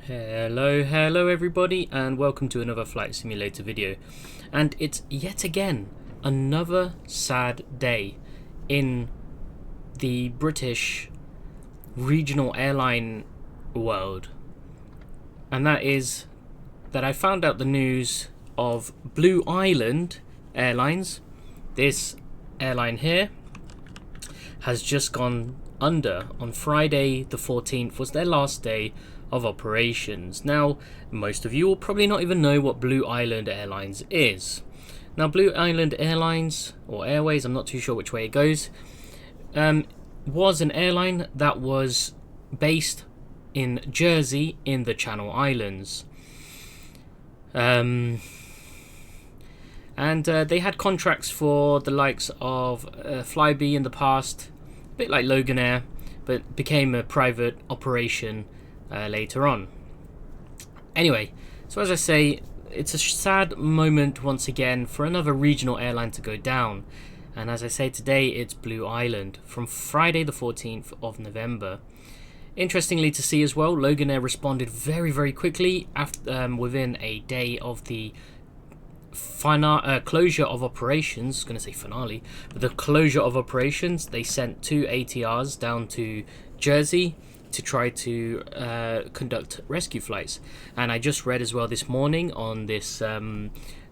Hello everybody, and welcome to another flight simulator video. And it's yet again another sad day in the British regional airline world, and that is that I found out the news of Blue Island Airlines. This airline here has just gone under. On Friday the 14th was their last day of operations. Now, most of you will probably not even know what Blue Island Airlines is. Now, Blue Island Airlines, or Airways, I'm not too sure which way it goes, was an airline that was based in Guernsey in the Channel Islands. And they had contracts for the likes of Flybe in the past, a bit like Loganair, but became a private operation later on. Anyway, so as I say, it's a sad moment once again for another regional airline to go down. And as I say, today it's Blue Island from Friday the 14th of November. Interestingly to see as well, Loganair responded very quickly after, within a day of the closure of operations. I was going to say finale, but the closure of operations, they sent 2 ATRs down to Guernsey to try to conduct rescue flights. And I just read as well this morning on this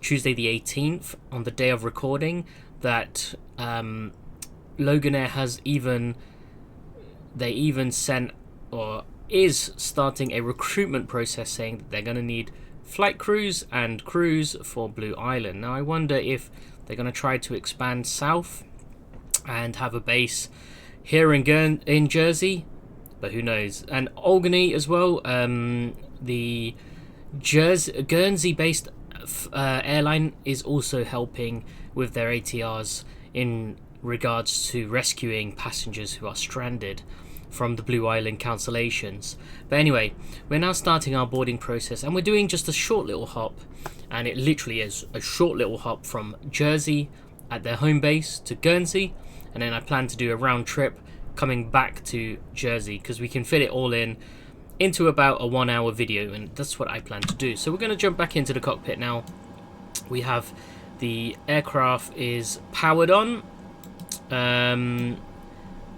Tuesday the 18th, on the day of recording, that Loganair has even sent, or is starting, a recruitment process saying that they're going to need flight crews and crews for Blue Island. Now I wonder if they're going to try to expand south and have a base here in Guernsey, but who knows. And Albany as well, the Guernsey-based airline is also helping with their ATRs in regards to rescuing passengers who are stranded from the Blue Island cancellations. But anyway, we're now starting our boarding process, and we're doing just a short little hop, and it literally is a short little hop from Guernsey at their home base to Guernsey, and then I plan to do a round trip coming back to Guernsey, because we can fit it all into about a 1 hour video, and that's what I plan to do. So we're going to jump back into the cockpit now. We have the aircraft is powered on.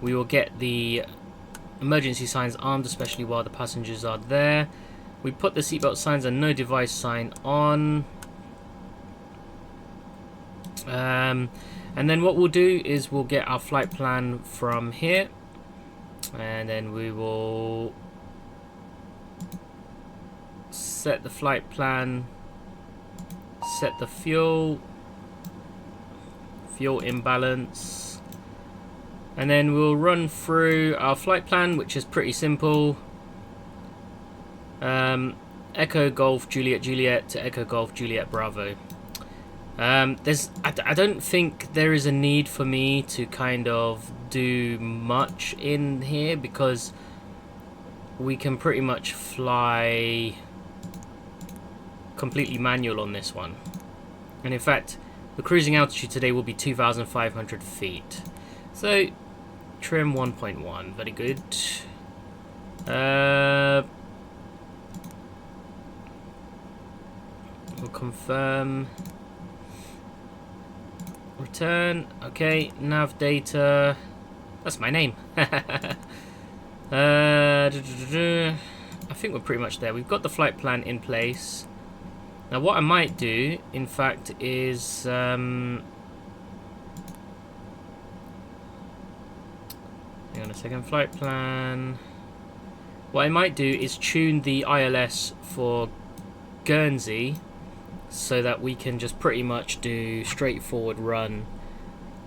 We will get the emergency signs armed, especially while the passengers are there. We put the seatbelt signs and no device sign on. And then what we'll do is we'll get our flight plan from here, and then we will set the flight plan, set the fuel imbalance, and then we'll run through our flight plan, which is pretty simple. Echo Golf Juliet Juliet to Echo Golf Juliet Bravo. I don't think there is a need for me to kind of do much in here, because we can pretty much fly completely manual on this one. And in fact, the cruising altitude today will be 2,500 feet. So, trim 1.1, very good. We'll confirm. Return. Okay, nav data. That's my name. I think we're pretty much there. We've got the flight plan in place. Now what I might do, in fact, is hang on a second. Flight plan. What I might do is tune the ILS for Guernsey, so that we can just pretty much do straightforward run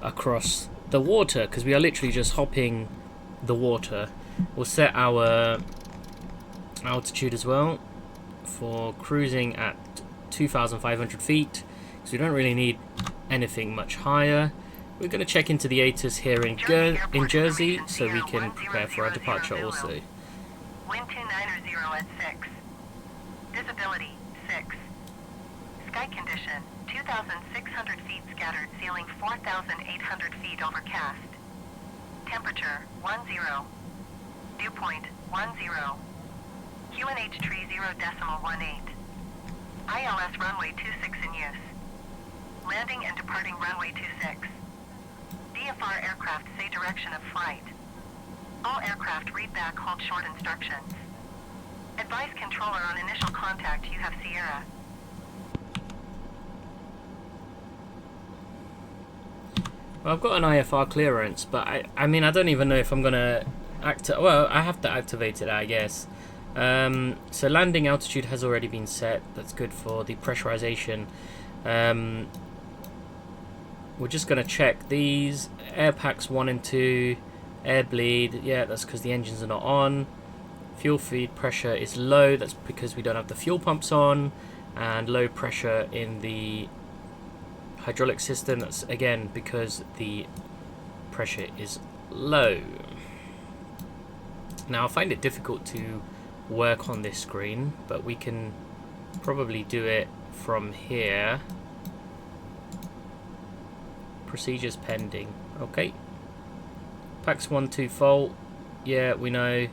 across the water, because we are literally just hopping the water. We'll set our altitude as well for cruising at 2,500 feet, because we don't really need anything much higher. We're going to check into the ATRs here in Guernsey, so we can prepare for our departure also. Wind 290 at 6. Visibility 6. Sky condition 2,600 feet scattered, ceiling 4,800 feet overcast. Temperature 10. Dew point 10. QNH LNH30.18. ILS runway 26 in use. Landing and departing runway 26. VFR aircraft say direction of flight. All aircraft read back hold short instructions. Advise controller on initial contact you have Sierra. Well, I've got an IFR clearance, but I mean, I don't even know if I'm going to well, I have to activate it, I guess. So landing altitude has already been set. That's good for the pressurization. We're just going to check these. Air packs 1 and 2. Air bleed. Yeah, that's because the engines are not on. Fuel feed pressure is low. That's because we don't have the fuel pumps on. And low pressure in the hydraulic system. That's again because the pressure is low. Now I find it difficult to work on this screen, but we can probably do it from here. Procedures pending. Okay. Packs 1, 2 fault. Yeah, we know.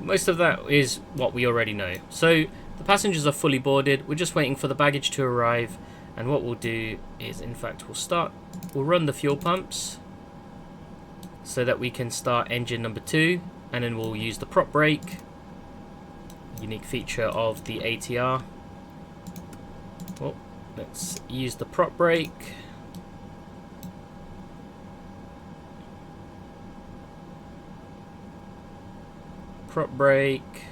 Most of that is what we already know. So the passengers are fully boarded. We're just waiting for the baggage to arrive. And what we'll do is, in fact, we'll run the fuel pumps so that we can start engine number 2, and then we'll use the prop brake, unique feature of the ATR. Well, let's use the prop brake. Prop brake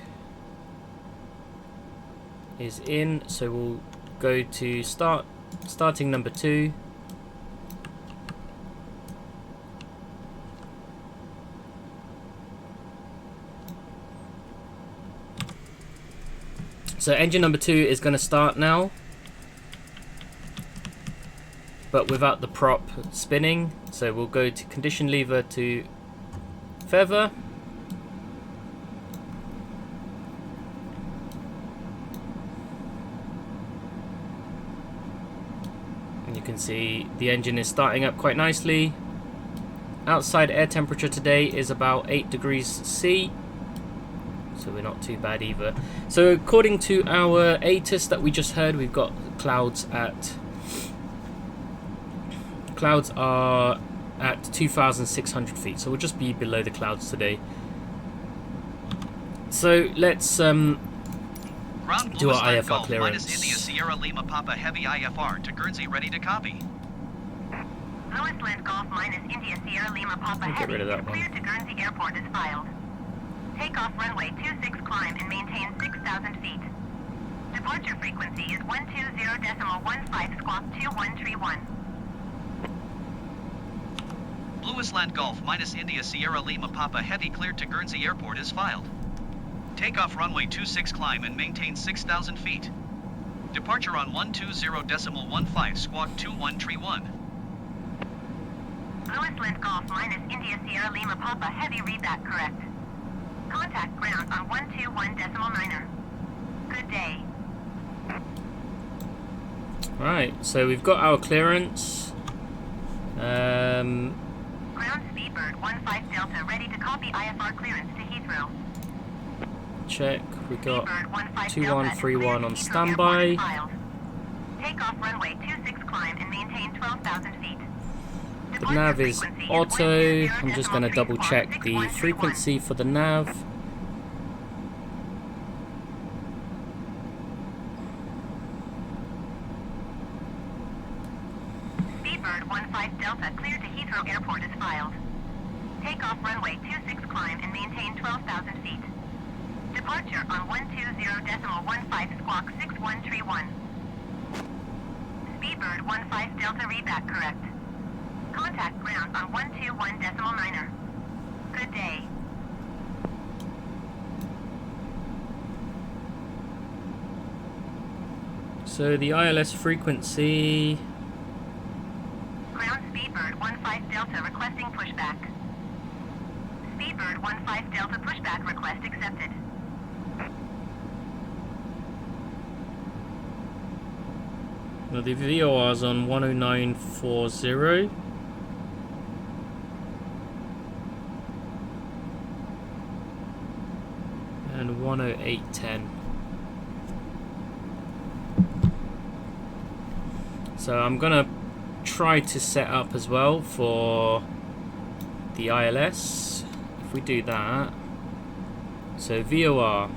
is in, so we'll go to starting number 2. So engine number 2 is going to start now, but without the prop spinning. So we'll go to condition lever to feather. And you can see the engine is starting up quite nicely. Outside air temperature today is about 8 degrees C. So we're not too bad either. So according to our ATIS that we just heard, we've got clouds are at 2,600 feet. So we'll just be below the clouds today. So let's do our IFR clearance. India Sierra Lima Papa Heavy IFR to Guernsey, ready to copy. Blue Island Golf minus India Sierra Lima Papa Heavy rid of that is cleared to Guernsey Airport is filed. Takeoff runway 26 climb and maintain 6,000 feet. Departure frequency is 120.15 squawk 2131. Blue Island Golf minus India Sierra Lima Papa Heavy cleared to Guernsey Airport is filed. Takeoff runway 26 climb and maintain 6,000 feet. Departure on 120.15 squawk 2131. Blue Island Golf minus India Sierra Lima Papa Heavy, read that correct. Contact ground on 121.9er. Good day. Right, so we've got our clearance. Ground Speedbird 15 Delta ready to copy IFR clearance to Heathrow. Check, we got Speedbird 15 2131 on Delta is cleared to Heathrow standby. Airport is filed. Takeoff runway 26 climb and maintain 12,000 feet. The nav is auto. I'm just going to double check the frequency for the nav. Speedbird 15 Delta cleared to Heathrow Airport is filed. Takeoff runway 26 climb and maintain 12,000 feet. Departure on 120.15 squawk 6131. Speedbird 15 Delta, read that correct. Contact ground on 121.9er. Good day. So the ILS frequency. Ground Speedbird 15 Delta requesting pushback. Speedbird 15 Delta pushback request accepted. Well, the VOR is on 10940. And 108.10. So I'm gonna try to set up as well for the ILS. If we do that, so VOR.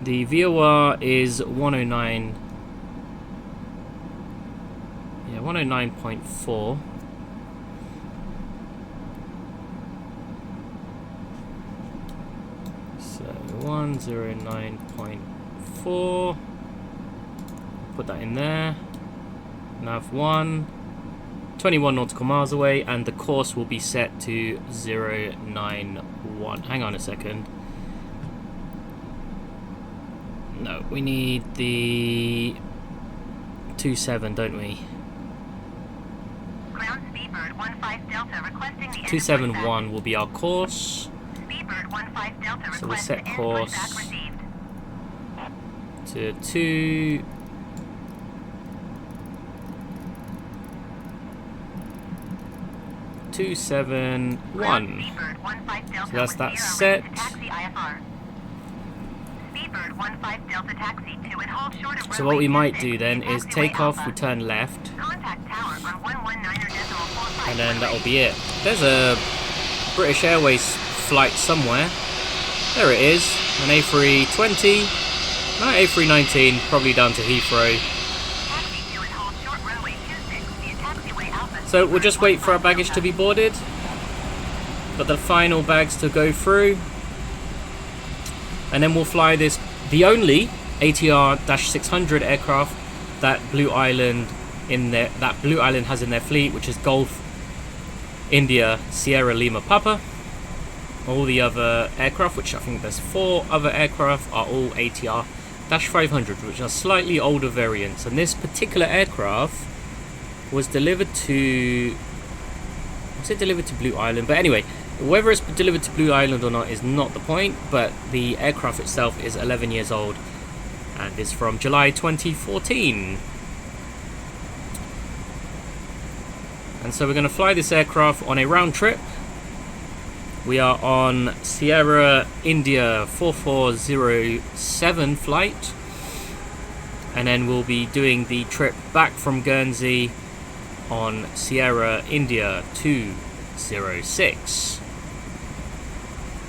The VOR is 109. Yeah, 109.4. So 109.4. Put that in there. Nav 1. 21 nautical miles away, and the course will be set to 091. Hang on a second. No, we need the 27, don't we? Ground Speedbird 15 Delta requesting the 271 will be our course. Speedbird 15 Delta So we'll requests set end course pushback received. to 271. Speedbird 15 Delta So that's with that Sierra set. ready to taxi IFR. Speedbird 15 Delta taxi to and hold short of So what we runway might 26, do then is taxiway take off, Alpha. we turn left, Contact tower on 119.45. and then that'll be it. There's a British Airways flight somewhere. There it is, an A320, no, A319, probably down to Heathrow. Taxi to and hold short runway 26 via taxiway Alpha. So we'll just wait for our baggage to be boarded, got the final bags to go through, and then we'll fly this, the only ATR-600 aircraft that Blue Island has in their fleet, which is Golf India Sierra Lima Papa. All the other aircraft, which I think there's 4 other aircraft, are all ATR-500, which are slightly older variants. And this particular aircraft was delivered to... Was it delivered to Blue Island? But anyway, whether it's delivered to Blue Island or not is not the point, but the aircraft itself is 11 years old and is from July 2014. And so we're going to fly this aircraft on a round trip. We are on Sierra India 4407 flight, and then we'll be doing the trip back from Guernsey on Sierra India 206.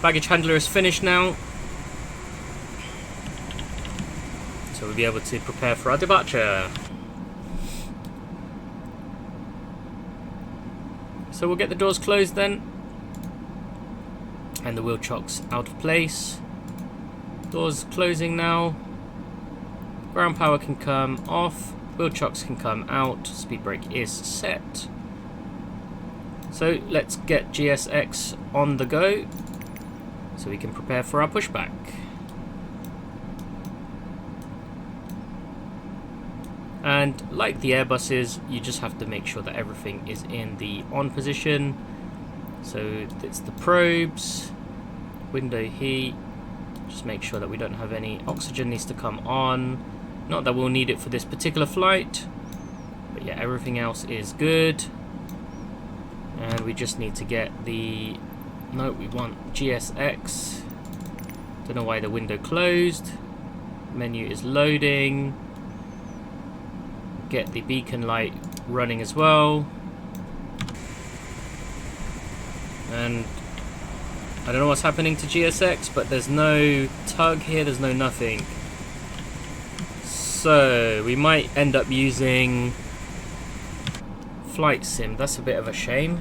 Baggage handler is finished now, so we'll be able to prepare for our departure. So we'll get the doors closed then, and the wheel chocks out of place. Doors closing now. Ground power can come off, wheel chocks can come out, speed brake is set. So let's get GSX on the go so we can prepare for our pushback. And like the Airbuses, you just have to make sure that everything is in the on position. So it's the probes, window heat, just make sure that we don't have any oxygen needs to come on. Not that we'll need it for this particular flight, but yeah, everything else is good. And we just need to get the, no, we want GSX. Don't know why the window closed. Menu is loading. Get the beacon light running as well. And I don't know what's happening to GSX, but there's no tug here, there's no nothing. So we might end up using Flight Sim. That's a bit of a shame,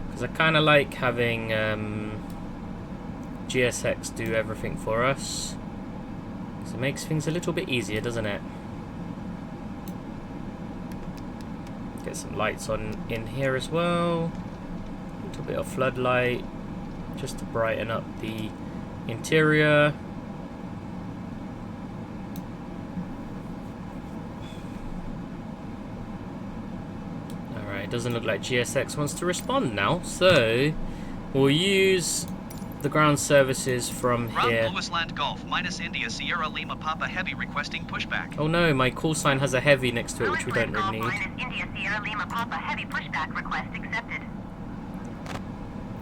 because I kind of like having GSX do everything for us. So it makes things a little bit easier, doesn't it? Get some lights on in here as well. A little bit of floodlight just to brighten up the interior. Alright, it doesn't look like GSX wants to respond now, so we'll use the ground services from here. Ground Lewis Land Golf minus India Sierra Lima Papa Heavy requesting pushback. Oh no, my call sign has a heavy next to it, which we don't really need. Minus India Sierra Lima Papa heavy pushback request accepted.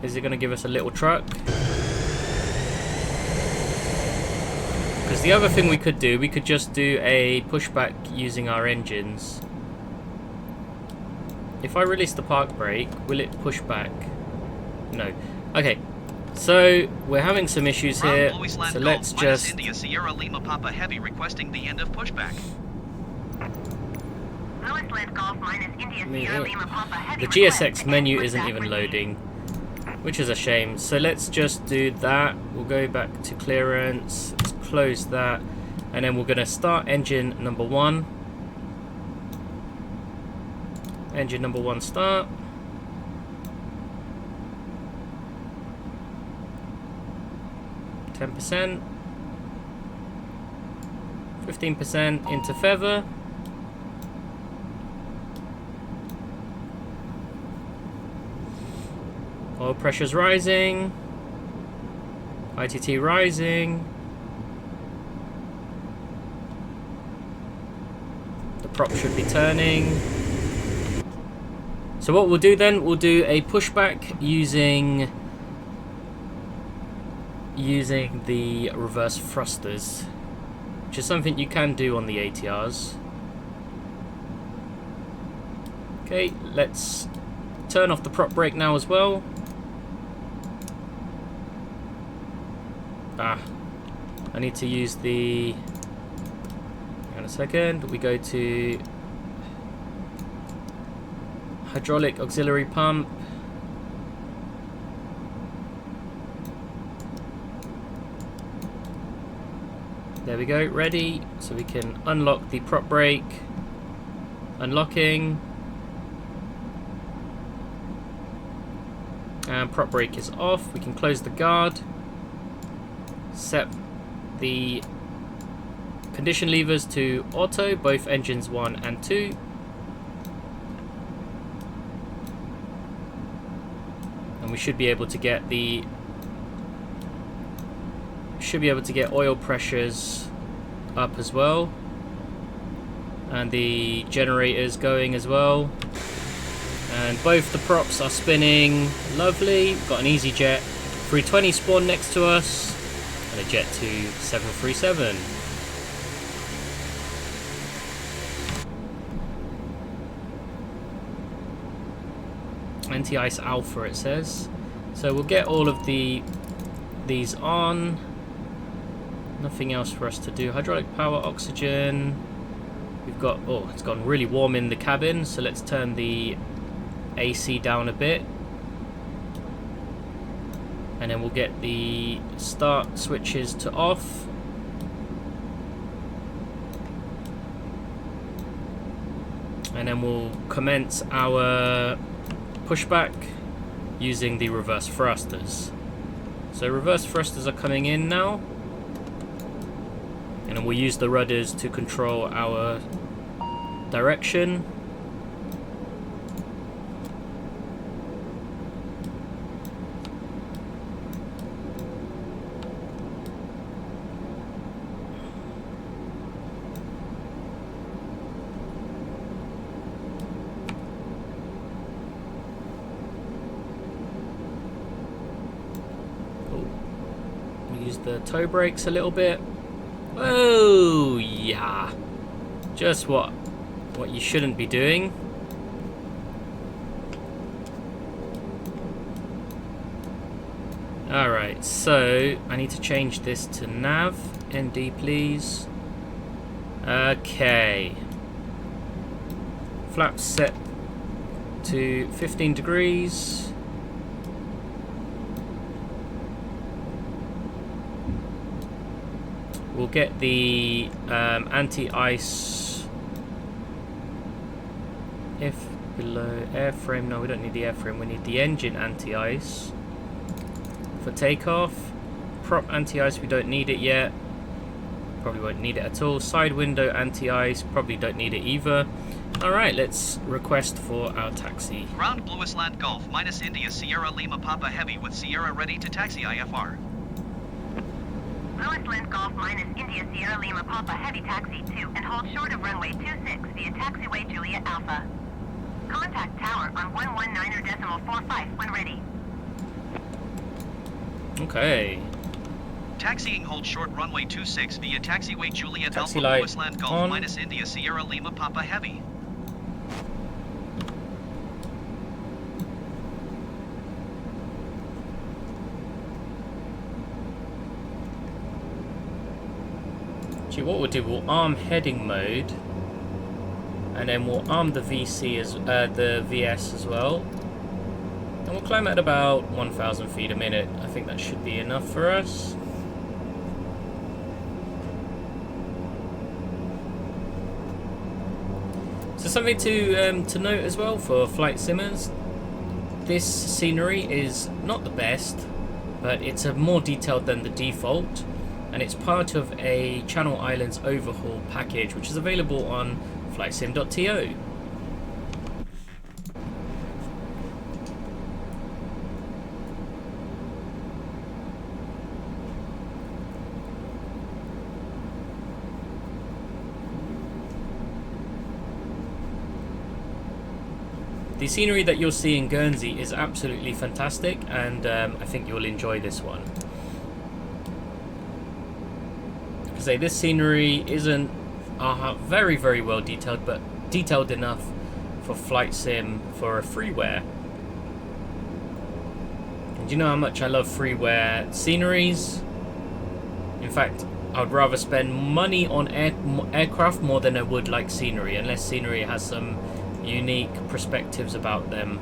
Is it going to give us a little truck? Because the other thing we could do, we could just do a pushback using our engines. If I release the park brake, will it push back? No. Okay, so we're having some issues here, so let's just... India Sierra Lima Papa Heavy requesting the end of pushback. The GSX menu isn't even loading, which is a shame. So let's just do that. We'll go back to clearance, let's close that, and then we're going to start engine number 1. Engine number 1 start. %, 15% into feather. Oil pressure's rising. ITT rising. The prop should be turning. So what we'll do then, we'll do a pushback using the reverse thrusters, which is something you can do on the ATRs. Okay, let's turn off the prop brake now as well. I need to use the... hang on a second. We go to hydraulic auxiliary pump. There we go, ready. So we can unlock the prop brake. Unlocking. And prop brake is off. We can close the guard. Set the condition levers to auto, both engines 1 and 2. And we should be able to get the oil pressures up as well, and the generators going as well, and both the props are spinning. Lovely. We've got an EasyJet 320 spawn next to us and a Jet 2 737. Anti-ice alpha it says. So we'll get all of these on. Nothing else for us to do. Hydraulic power, oxygen. We've got, oh, it's gone really warm in the cabin, so let's turn the AC down a bit. And then we'll get the start switches to off. And then we'll commence our pushback using the reverse thrusters. So reverse thrusters are coming in now. And then we'll use the rudders to control our direction. We'll use the toe brakes a little bit. Oh yeah, just what you shouldn't be doing. Alright, so I need to change this to nav. ND please. Okay, flaps set to 15 degrees. We'll get the anti-ice if below airframe. No, we don't need the airframe, we need the engine anti-ice for takeoff. Prop anti-ice, we don't need it yet. Probably won't need it at all. Side window anti-ice, probably don't need it either. Alright, let's request for our taxi. Ground Blue Island Golf minus India Sierra Lima Papa Heavy with Sierra ready to taxi IFR. Blue Island Golf minus India Sierra Lima Papa Heavy taxi 2 and hold short of runway 26 via taxiway Juliet Alpha. Contact tower on 119.45 when ready. Okay. Taxiing hold short runway 26 via taxiway Juliet Taxi Alpha light Lewis Land Golf on. minus India Sierra Lima Papa Heavy. Actually, what we'll do, we'll arm heading mode, and then we'll arm the VC as the VS as well, and we'll climb at about 1,000 feet a minute. I think that should be enough for us. So something to note as well for flight simmers, this scenery is not the best, but it's more detailed than the default, and it's part of a Channel Islands overhaul package which is available on flightsim.to. The scenery that you'll see in Guernsey is absolutely fantastic, and I think you'll enjoy this one. Because this scenery isn't very, very well detailed, but detailed enough for flight sim for a freeware. And you know how much I love freeware sceneries. In fact, I would rather spend money on aircraft more than I would like scenery, unless scenery has some unique perspectives about them.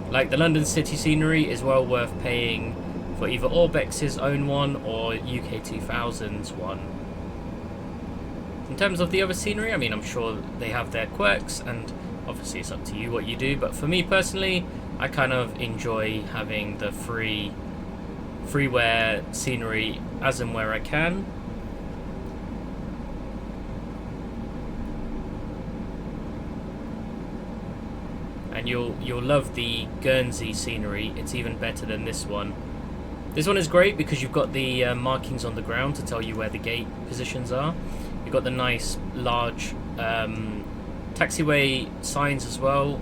Like the London City scenery is well worth paying for either Orbex's own one or UK 2000's one. In terms of the other scenery, I mean, I'm sure they have their quirks, and obviously it's up to you what you do, but for me personally, I kind of enjoy having the freeware scenery as and where I can. And you'll love the Guernsey scenery. It's even better than this one. This one is great because you've got the markings on the ground to tell you where the gate positions are. You've got the nice large taxiway signs as well.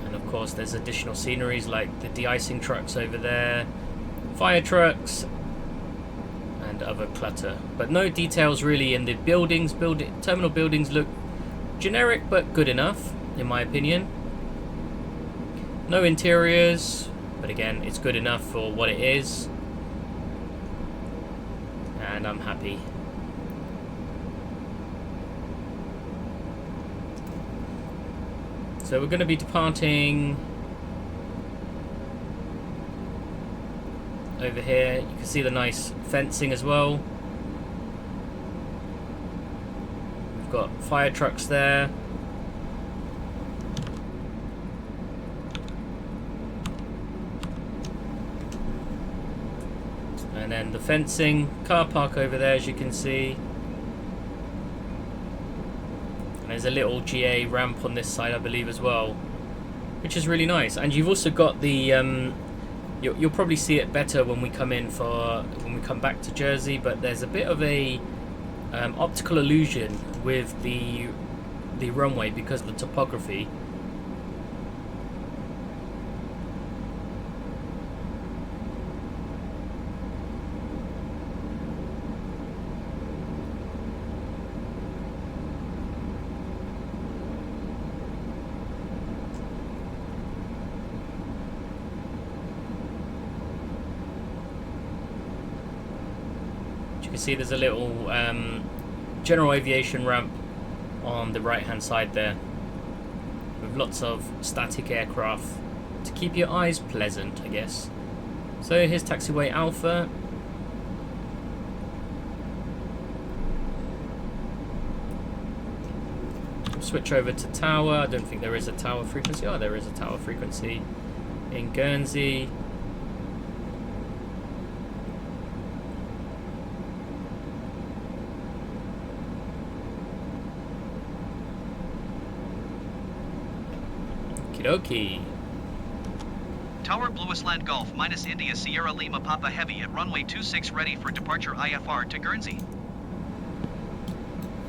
And of course there's additional sceneries like the de-icing trucks over there, fire trucks, and other clutter. But no details really in the buildings. Terminal buildings look generic but good enough, in my opinion. No interiors, but again, it's good enough for what it is, and I'm happy. So we're going to be departing over here. You can see the nice fencing as well. We've got fire trucks there. And then the fencing, car park over there, as you can see. And there's a little GA ramp on this side, I believe, as well, which is really nice. And you've also got the you'll probably see it better when we come back to Jersey, but there's a bit of a optical illusion with the runway because of the topography. You can see there's a little general aviation ramp on the right hand side there, with lots of static aircraft to keep your eyes pleasant, I guess. So here's taxiway Alpha. Switch over to tower. I don't think there is a tower frequency. Oh, there is a tower frequency in Guernsey. Okie. Tower Blue Island Golf minus India Sierra Lima Papa Heavy at runway 26 ready for departure IFR to Guernsey.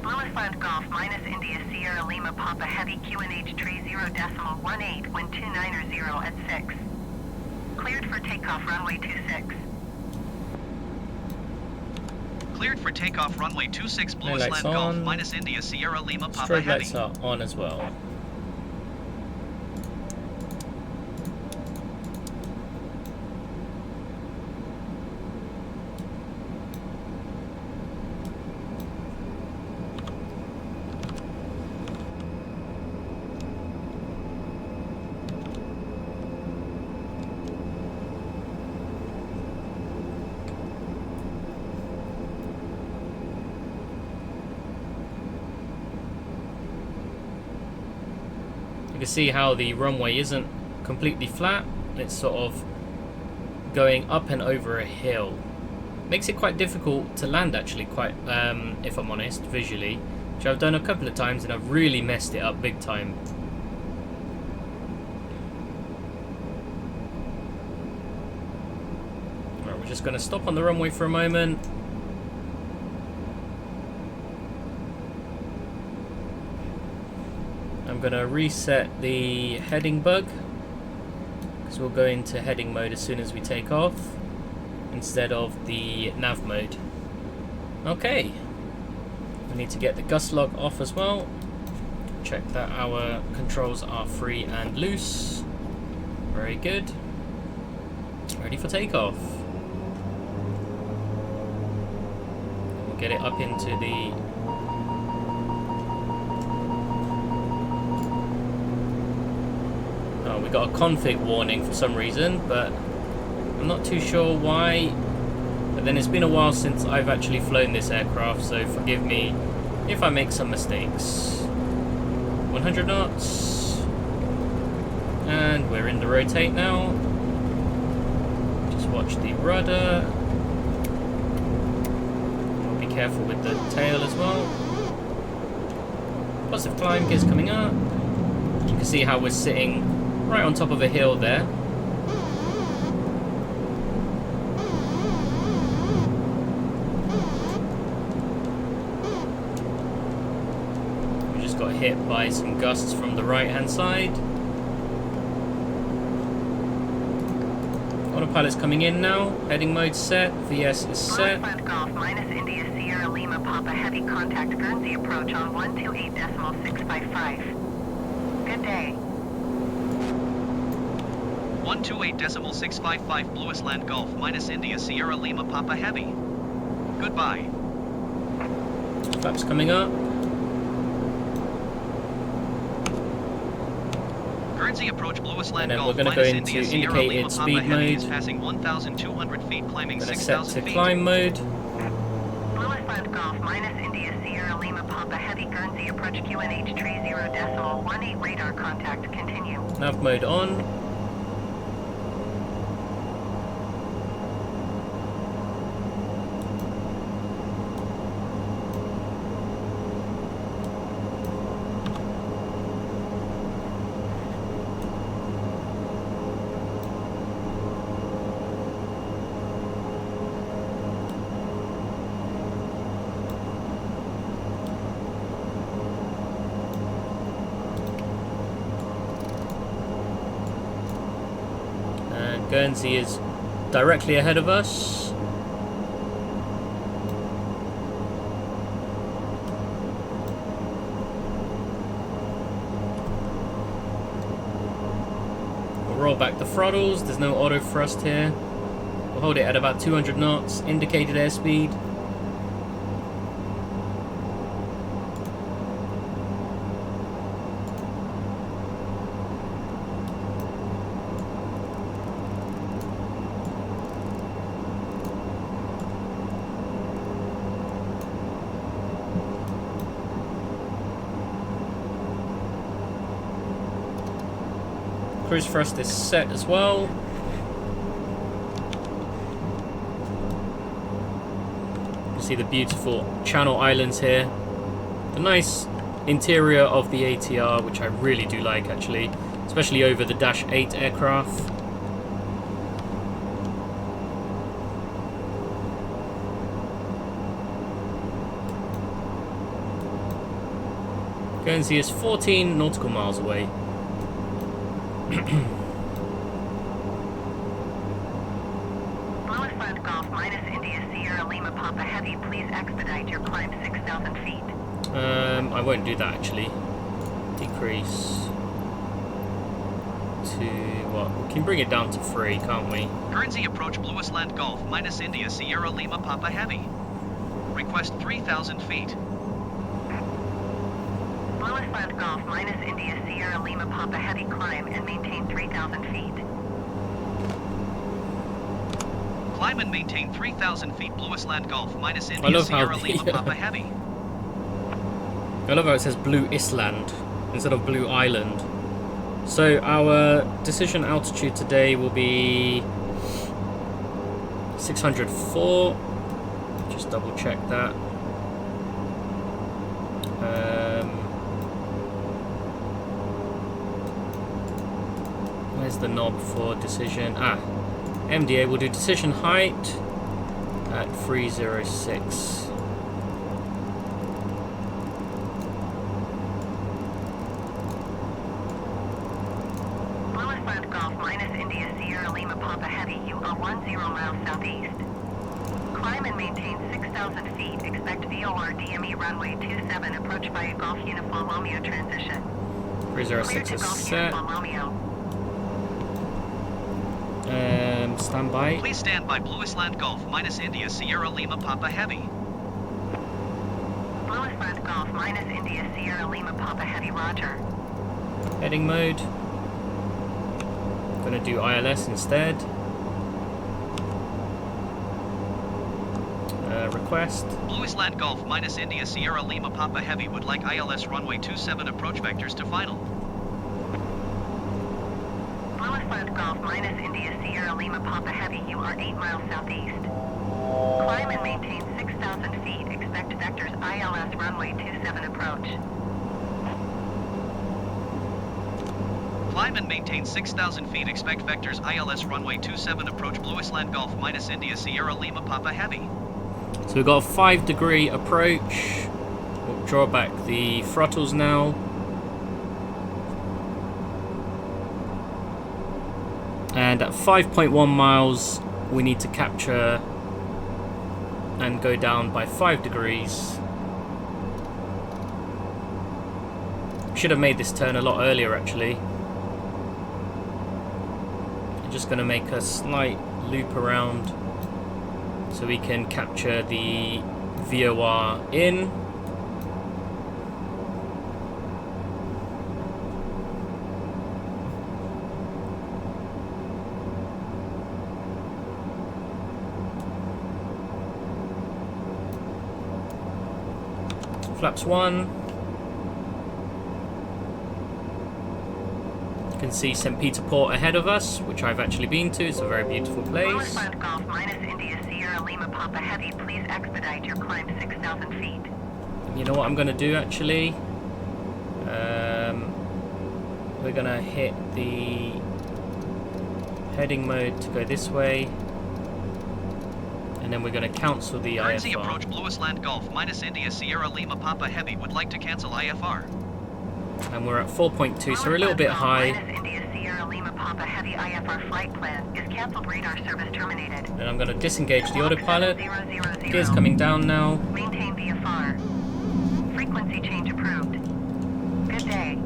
Blue Island Golf minus India Sierra Lima Papa Heavy QNH tree 0.18 wind 290 at 6. Cleared for takeoff runway 26. Cleared for takeoff runway 26 Blue lights Island Golf on. minus India Sierra Lima Papa Strobe Heavy. lights are on as well. You can see how the runway isn't completely flat. It's sort of going up and over a hill. Makes it quite difficult to land actually, quite if I'm honest, visually, which I've done a couple of times and I've really messed it up big time. Right, we're just going to stop on the runway for a moment. I'm going to reset the heading bug, because we'll go into heading mode as soon as we take off, instead of the nav mode. Okay, we need to get the gust log off as well. Check that our controls are free and loose. Very good. Ready for takeoff. We'll get it up into the... we got a config warning for some reason, but I'm not too sure why. But then it's been a while since I've actually flown this aircraft, so forgive me if I make some mistakes. 100 knots, and we're in the rotate now. Just watch the rudder. Be careful with the tail as well. Positive climb, gears coming up. You can see how we're sitting right on top of a hill there. We just got hit by some gusts from the right hand side. Autopilot's coming in now. Heading mode set. VS is set. Blue Golf minus India Sierra Lima Papa Heavy contact Guernsey approach on 128.655. Good day. 128.655 Blue Island Golf minus India Sierra Lima Papa Heavy. Goodbye. Flaps coming up. Guernsey approach Blue Island And then Golf we're going to go minus into India Sierra Lima indicated Papa speed Heavy is mode. passing 1,200 feet, climbing Going to set 6,000 to feet. climb mode. Blue Island Golf minus India Sierra Lima Papa Heavy Guernsey approach QNH 30.18 radar contact. Continue. Nav mode on. Guernsey is directly ahead of us. We'll roll back the throttles. There's no auto thrust here. We'll hold it at about 200 knots. Indicated airspeed. Cruise thrust is set as well. You can see the beautiful Channel Islands here. The nice interior of the ATR, which I really do like actually, especially over the Dash 8 aircraft. Guernsey is 14 nautical miles away. Blue Island Golf minus India Sierra Lima Papa Heavy, please expedite your climb 6,000 feet. I won't do that actually. Decrease to what? We can bring it down to 3, can't we? Guernsey approach Blue Island Golf minus India Sierra Lima Papa Heavy. Request 3,000 feet. Blue Island Golf minus India Sierra Lima Papa Heavy, climb and maintain 3,000 feet. Climb and maintain 3,000 feet. Blue Island Golf minus India Sierra Lima Papa Heavy. I love how it says Blue Island instead of Blue Island. So our decision altitude today will be 604. Just double check that. Where's the knob for decision? MDA will do decision height at 306. Blue Island Golf minus India Sierra Lima Papa Heavy, you are 10 miles southeast. Climb and maintain 6,000 feet. Expect VOR DME runway 27 approach via Golf Uniform Romeo transition. 306 is set. Stand by. Please stand by. Blue Island Golf minus India Sierra Lima Papa Heavy. Blue Island Golf minus India Sierra Lima Papa Heavy, roger. Heading mode. I'm gonna do ILS instead. Request. Blue Island Golf minus India Sierra Lima Papa Heavy would like ILS runway 27 approach vectors to final. Blue Island Golf minus India Sierra Lima Papa Heavy, you are 8 miles southeast. Climb and maintain 6,000 feet. Expect vectors ILS runway 27 approach. Climb and maintain 6,000 feet. Expect vectors ILS runway 27 approach. Blue Island Golf minus India Sierra Lima Papa Heavy. So we've got a 5-degree approach. We'll draw back the throttles now. And at 5.1 miles, we need to capture and go down by 5 degrees. Should have made this turn a lot earlier actually. I'm just going to make a slight loop around so we can capture the VOR in. Flaps 1. You can see St. Peter Port ahead of us, which I've actually been to. It's a very beautiful place. Blue Island Golf minus India Sierra Lima Papa Heavy, please expedite your climb 6,000 feet. You know what I'm going to do actually? We're going to hit the heading mode to go this way. And then we're going to cancel the Guernsey IFR. approach Blue Island Golf minus India Sierra Lima Papa Heavy would like to cancel IFR. And we're at 4.2, so we're a little bit high. Minus India Sierra Lima Papa Heavy IFR flight plan is cancelled. Radar service terminated. Then I'm going to disengage the autopilot. 000. Gears coming down now. Maintain VFR. Frequency change approved. Good day.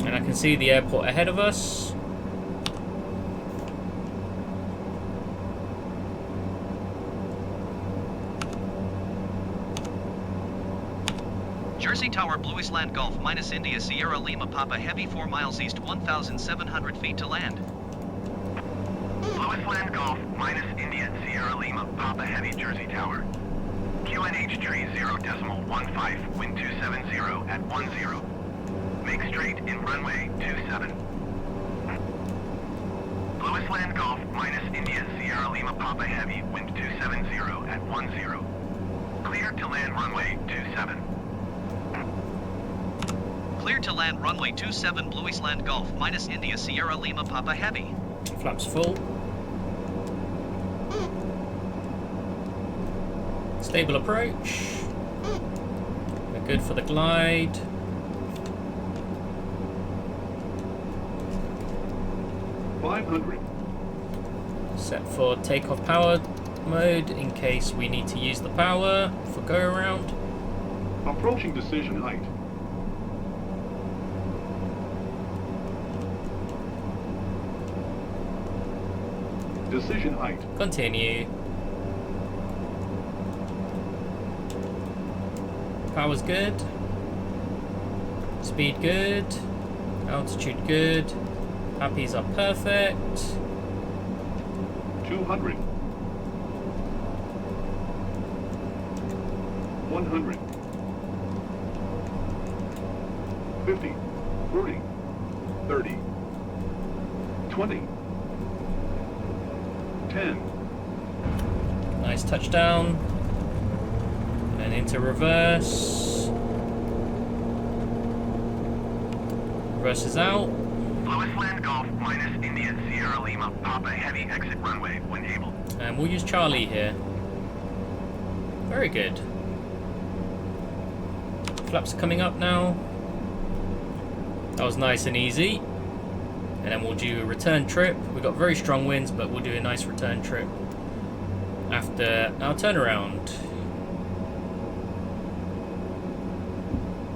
And I can see the airport ahead of us. Jersey Tower Blue Island Golf minus India Sierra Lima Papa Heavy 4 miles east 1,700 feet to land. Blue Island Golf minus India Sierra Lima Papa Heavy Jersey Tower. QNH tree 0.15, wind 270 at 10. Make straight in runway 27. Blue Island Golf minus India Sierra Lima Papa Heavy, wind 270 at 10. Clear to land runway 27. Clear to land runway 27 Blue Island Golf minus India Sierra Lima Papa Heavy. Flaps full. Stable approach. We're good for the glide. Set for takeoff power mode in case we need to use the power for go around. Approaching decision height. Decision height. Continue. Power's good. Speed good. Altitude good. Happies are perfect. 200. 100. 50. 40. 30. 20. 10. Nice touchdown. And into reverse. Reverse is out. Louis Land Golf minus India Sierra Lima Papa Heavy exit runway when able. And we'll use Charlie here. Very good. Flaps are coming up now. That was nice and easy. And then we'll do a return trip. We've got very strong winds, but we'll do a nice return trip after our turnaround.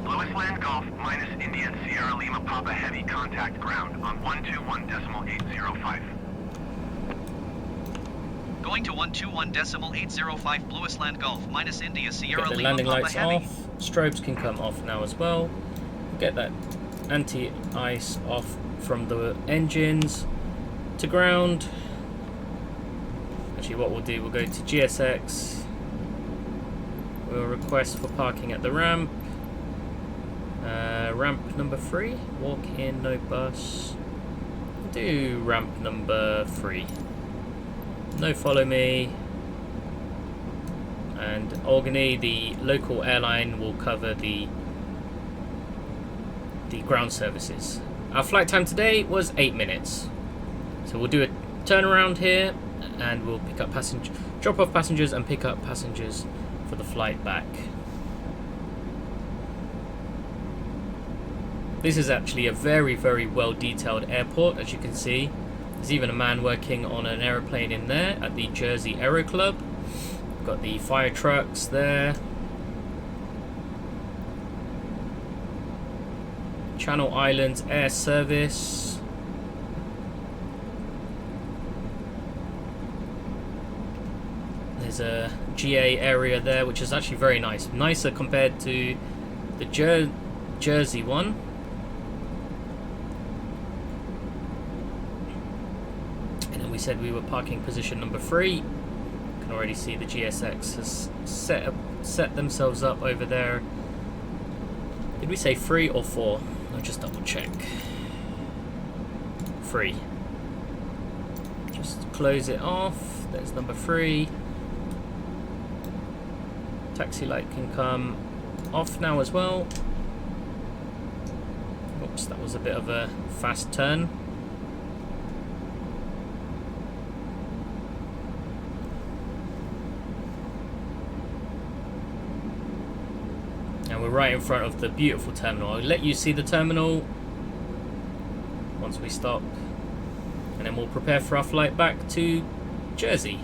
Louis Land Golf minus India Sierra Lima Papa Heavy contact ground on 121.805. Going to 121.805 Blue Island Golf minus India Sierra Get the Lima landing Papa lights Heavy. off. Strobes can come off now as well. Get that anti-ice off from the engines to ground. Actually, what we'll do, we'll go to GSX. We'll request for parking at the ramp. Ramp number 3. Walk in, no bus. Do ramp number 3. No follow me. And Albany, the local airline, will cover the ground services. Our flight time today was 8 minutes. So we'll do a turnaround here and we'll pick up drop off passengers and pick up passengers for the flight back. This is actually a very, very well detailed airport, as you can see. There's even a man working on an aeroplane in there at the Jersey Aero Club. We've got the fire trucks there. Channel Islands Air Service. There's a GA area there, which is actually very nice. Nicer compared to the Jersey one. And then we said we were parking position number 3. You can already see the GSX has set themselves up over there. Did we say 3 or 4? I'll just double check. 3. Just close it off. There's number 3. Taxi light can come off now as well. Oops, that was a bit of a fast turn. And we're right in front of the beautiful terminal. I'll let you see the terminal once we stop, and then we'll prepare for our flight back to Jersey.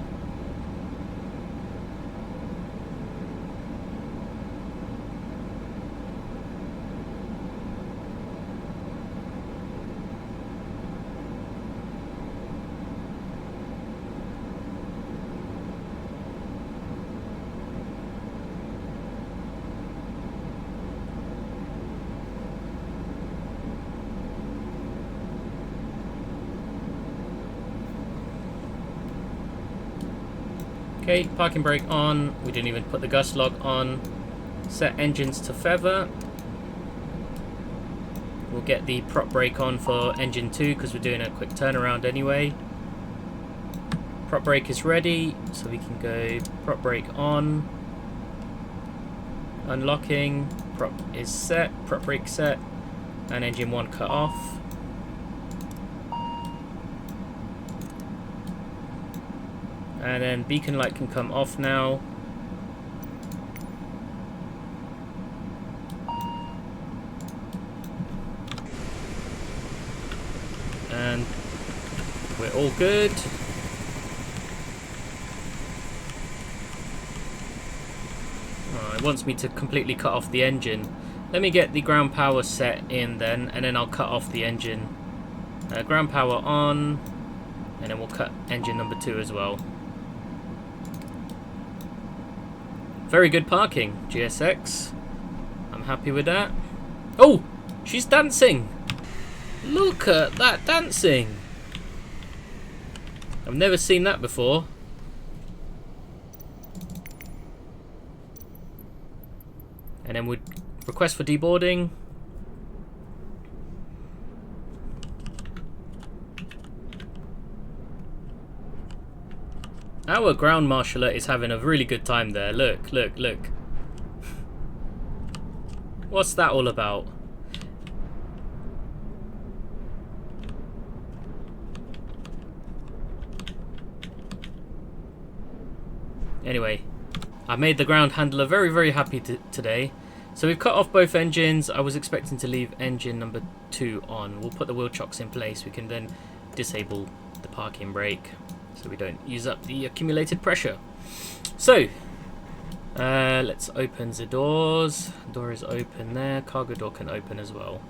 Okay, parking brake on. We didn't even put the gust lock on. Set engines to feather. We'll get the prop brake on for engine 2 because we're doing a quick turnaround anyway. Prop brake is ready, so we can go prop brake on. Unlocking. Prop is set. Prop brake set. And engine 1 cut off. And then beacon light can come off now. And we're all good. It wants me to completely cut off the engine. Let me get the ground power set in then, and then I'll cut off the engine. Ground power on, and then we'll cut engine number 2 as well. Very good parking, GSX. I'm happy with that. Oh, she's dancing. Look at that dancing. I've never seen that before. And then we'd request for deboarding. Our ground marshaller is having a really good time there. Look, look, look. What's that all about? Anyway, I made the ground handler very, very happy today. So we've cut off both engines. I was expecting to leave engine number 2 on. We'll put the wheel chocks in place. We can then disable the parking brake so we don't use up the accumulated pressure. So, let's open the doors. Door is open there. Cargo door can open as well.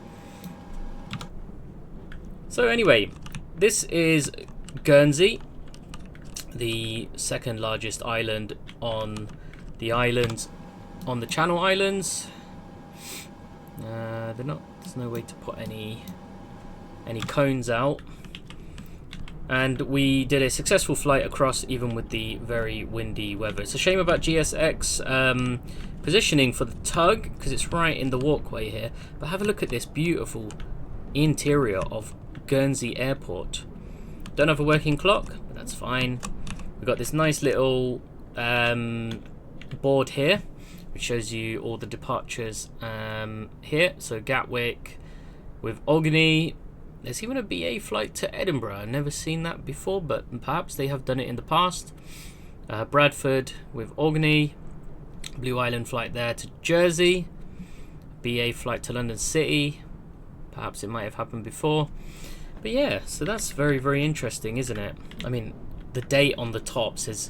So anyway, this is Guernsey, the second largest island on the islands, on the Channel Islands. There's no way to put any cones out. And we did a successful flight across even with the very windy weather. It's a shame about GSX positioning for the tug because it's right in the walkway here. But have a look at this beautiful interior of Guernsey Airport. Don't have a working clock, but that's fine. We've got this nice little board here which shows you all the departures here. So Gatwick with Ogni. There's even a BA flight to Edinburgh. I've never seen that before, but perhaps they have done it in the past. Bradford with Ogni. Blue Island flight there to Jersey. BA flight to London City. Perhaps it might have happened before. But yeah, so that's very, very interesting, isn't it? I mean, the date on the top says,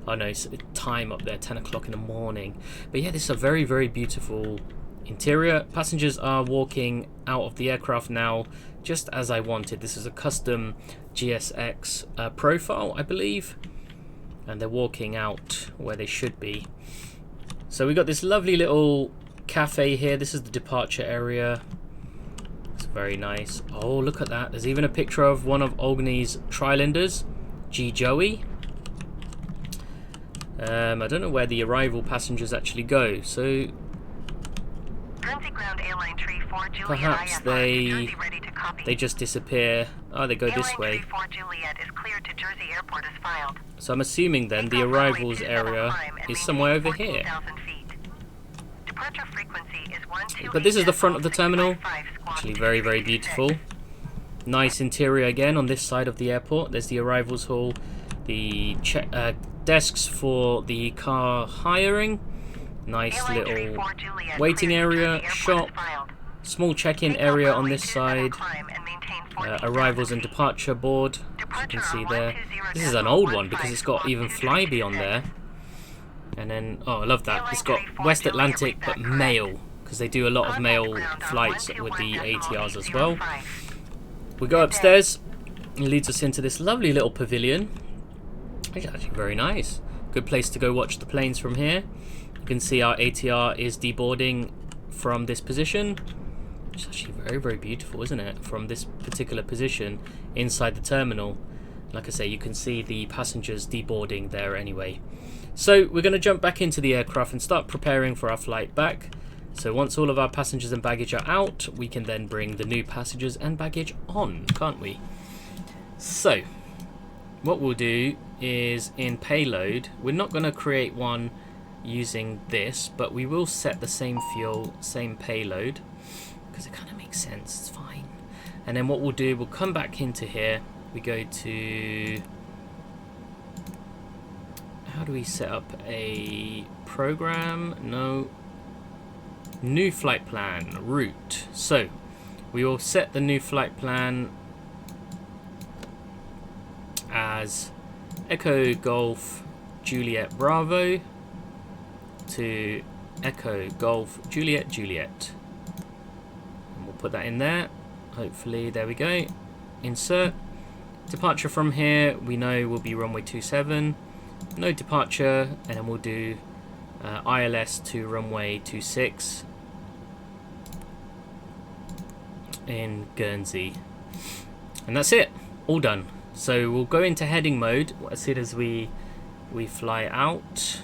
oh no, it's time up there, 10 o'clock in the morning. But yeah, this is a very, very beautiful interior. Passengers are walking out of the aircraft now, just as I wanted. This is a custom GSX profile, I believe. And they're walking out where they should be. So we got this lovely little cafe here. This is the departure area. It's very nice. Oh, look at that. There's even a picture of one of Ogni's Trilanders, G. Joey. I don't know where the arrival passengers actually go. So perhaps they just disappear. Oh, they go this way. So I'm assuming then the arrivals area is somewhere over here. But this is the front of the terminal. Actually very, very beautiful. Nice interior again on this side of the airport. There's the arrivals hall, the desks for the car hiring. Nice little waiting area, shop, small check-in area on this side, arrivals and departure board, as you can see there. This is an old one because it's got even Flybe on there. And then, oh, I love that, it's got West Atlantic but mail, because they do a lot of mail flights with the ATRs as well. We go upstairs, it leads us into this lovely little pavilion. It's actually very nice. Good place to go watch the planes from here. You can see our ATR is deboarding from this position. It's actually very, very beautiful, isn't it? From this particular position inside the terminal. Like I say, you can see the passengers deboarding there anyway. So we're going to jump back into the aircraft and start preparing for our flight back. So once all of our passengers and baggage are out, we can then bring the new passengers and baggage on, can't we? So what we'll do is in payload, we're not going to create one using this, but we will set the same fuel, same payload, because it kind of makes sense. It's fine. And then what we'll do, we'll come back into here. We go to, how do we set up a program? No, new flight plan, route. So we will set the new flight plan as Echo Golf Juliet Bravo to Echo Golf Juliet Juliet. And we'll put that in there. Hopefully, there we go. Insert. Departure from here, we know will be runway 27. No departure, and then we'll do ILS to runway 26 in Guernsey. And that's it. All done. So we'll go into heading mode as soon as we fly out.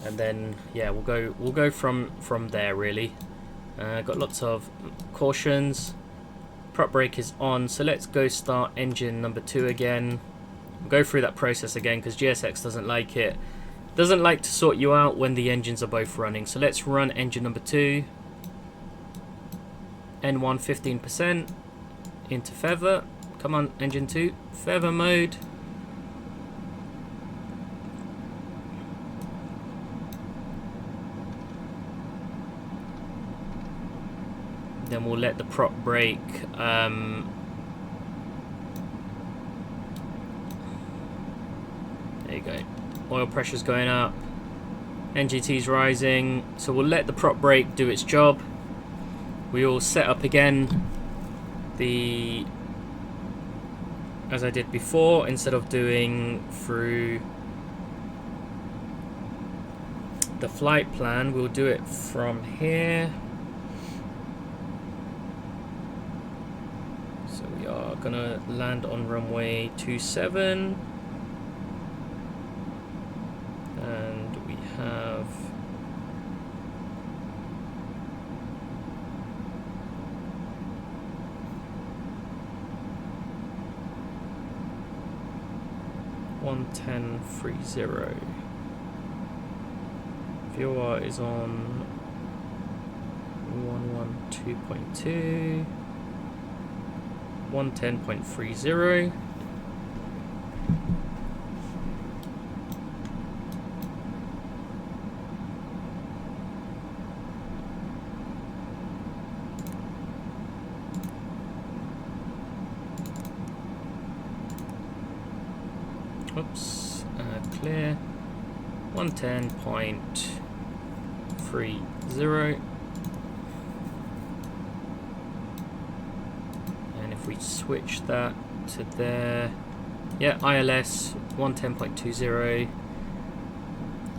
And then yeah, we'll go from there really. Got lots of cautions. Prop brake is on, so let's go start engine number 2 again. We'll go through that process again because GSX doesn't like it. Doesn't like to sort you out when the engines are both running. So let's run engine number 2. N1 15% into feather. Come on, engine 2, feather mode. Then we'll let the prop brake there you go. Oil pressure's going up. NGT's rising. So we'll let the prop brake do its job. We will set up again as I did before, instead of doing through the flight plan, we'll do it from here. So we are gonna land on runway 27 and we have (110.30). VOR is on 112.2. 110.30. Oops, clear. 110.30. And if we switch that to there, yeah, ILS 110.20,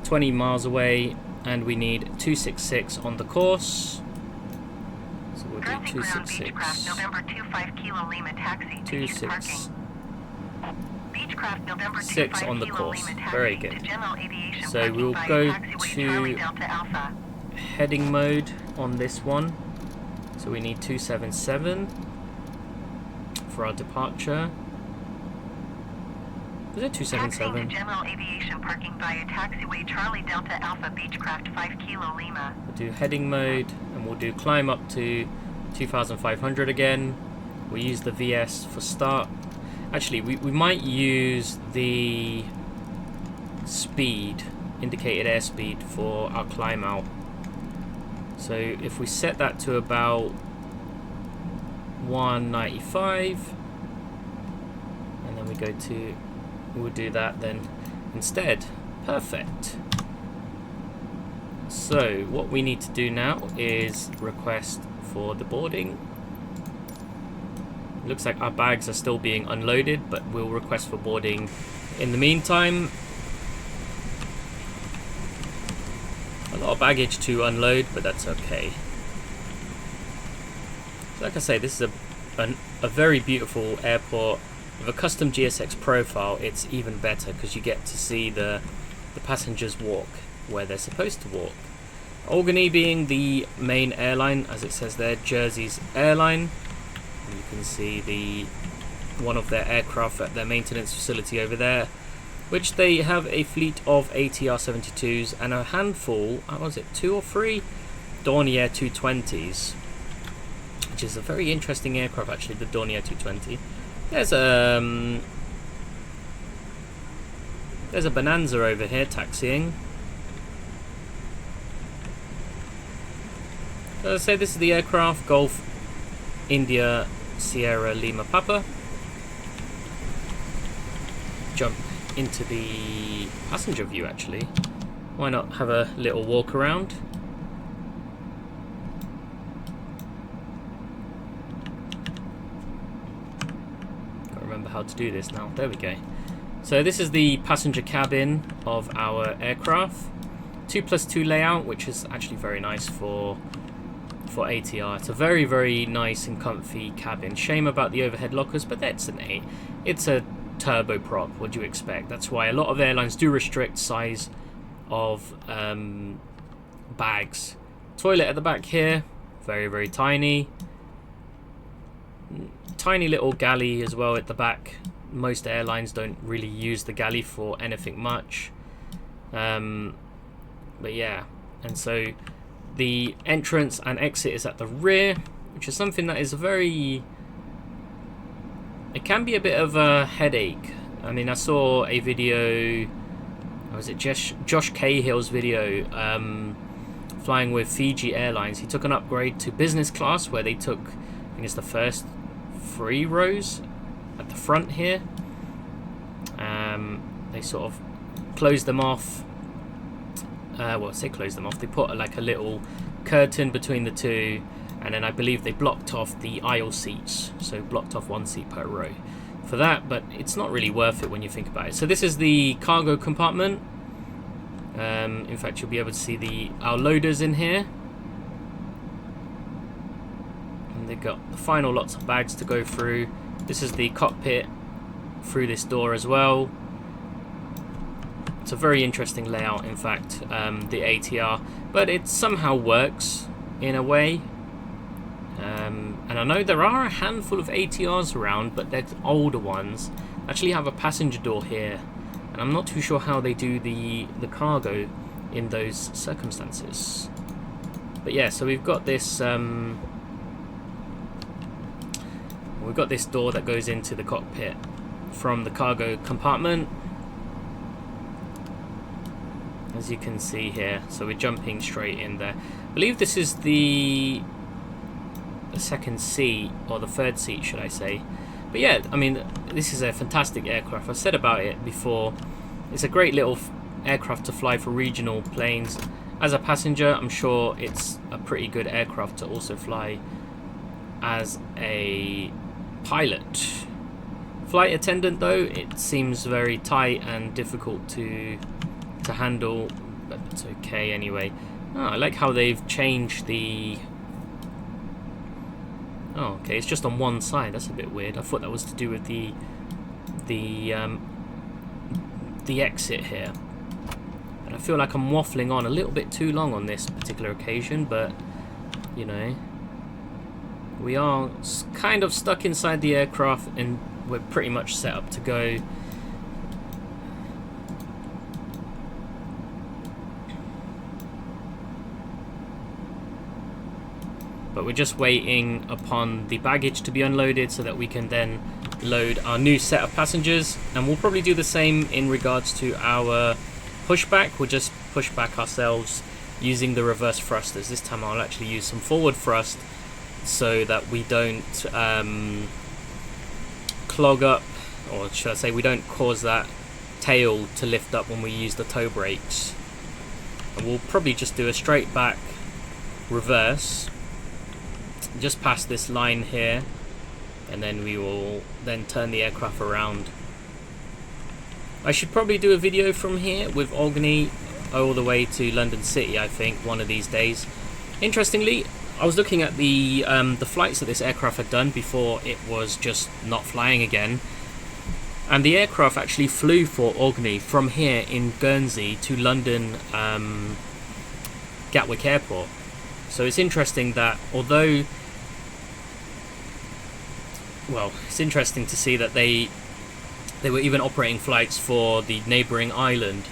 20 miles away, and we need 266 on the course. So we'll do 266. Beechcraft November 25 Kilo Lima taxi to use parking. Beechcraft November 6 on the course. Very good. To so we'll go to heading mode on this one. So we need 277 for our departure. Is it 277? To general aviation parking via taxiway Charlie Delta Alpha Beechcraft 5 Kilo Lima. We'll do heading mode and we'll do climb up to 2,500 again. We'll use the VS for start. Actually, we might use the speed, indicated airspeed, for our climb out. So if we set that to about 195, and then we go to, we'll do that then instead. Perfect. So what we need to do now is request for the boarding. Looks like our bags are still being unloaded, but we'll request for boarding in the meantime. A lot of baggage to unload, but that's okay. Like I say, this is a very beautiful airport. With a custom GSX profile, it's even better because you get to see the passengers walk where they're supposed to walk. Albany being the main airline, as it says there, Jersey's Airline. You can see one of their aircraft at their maintenance facility over there, which they have a fleet of ATR72s and a handful, what was it, 2 or 3 Dornier 220s, which is a very interesting aircraft actually, the Dornier 220. There's a Bonanza over here taxiing. So say this is the aircraft, Golf India Sierra Lima Papa. Jump into the passenger view actually. why not have a little walk around? Gotta remember how to do this now. There we go. So this is the passenger cabin of our aircraft. 2+2 layout, which is actually very nice for ATR. It's a very, very nice and comfy cabin. Shame about the overhead lockers, but that's it's a turboprop. What do you expect? That's why a lot of airlines do restrict size of bags. Toilet at the back here, very, very tiny. Tiny little galley as well at the back. Most airlines don't really use the galley for anything much. But yeah, and so the entrance and exit is at the rear, which is something that is very... It can be a bit of a headache. I mean, I saw a video... Was it Josh Cahill's video flying with Fiji Airlines? He took an upgrade to business class where they took, I think it's the first 3 rows at the front here. They sort of closed them off. Well, I say closed them off. They put like a little curtain between the two, and then I believe they blocked off the aisle seats, so blocked off 1 seat per row for that, but it's not really worth it when you think about it. So this is the cargo compartment. In fact, you'll be able to see our loaders in here, and they've got the final lots of bags to go through. This is the cockpit through this door as well. It's a very interesting layout, in fact, the ATR, but it somehow works in a way. And I know there are a handful of ATRs around, but they're older ones. Actually have a passenger door here, and I'm not too sure how they do the cargo in those circumstances. But yeah, so we've got this door that goes into the cockpit from the cargo compartment, as you can see here. So we're jumping straight in there. I believe this is the second seat, or the third seat, should I say. But yeah, I mean, this is a fantastic aircraft. I've said about it before. It's a great little aircraft to fly for regional planes. As a passenger, I'm sure it's a pretty good aircraft to also fly as a pilot. Flight attendant, though, it seems very tight and difficult to handle, but it's okay anyway. Oh, I like how they've changed the... Oh, okay, it's just on one side. That's a bit weird. I thought that was to do with the exit here. And I feel like I'm waffling on a little bit too long on this particular occasion, but you know, we are kind of stuck inside the aircraft and we're pretty much set up to go. But we're just waiting upon the baggage to be unloaded so that we can then load our new set of passengers. And we'll probably do the same in regards to our pushback. We'll just push back ourselves using the reverse thrusters. This time I'll actually use some forward thrust so that we don't clog up, or should I say we don't cause that tail to lift up when we use the toe brakes. And we'll probably just do a straight back reverse just past this line here, and then we will then turn the aircraft around. I should probably do a video from here with Orkney all the way to London City, I think, one of these days. Interestingly, I was looking at the flights that this aircraft had done before it was just not flying again, and the aircraft actually flew for Orkney from here in Guernsey to London Gatwick Airport. So it's interesting that although, well, it's interesting to see that they were even operating flights for the neighbouring island.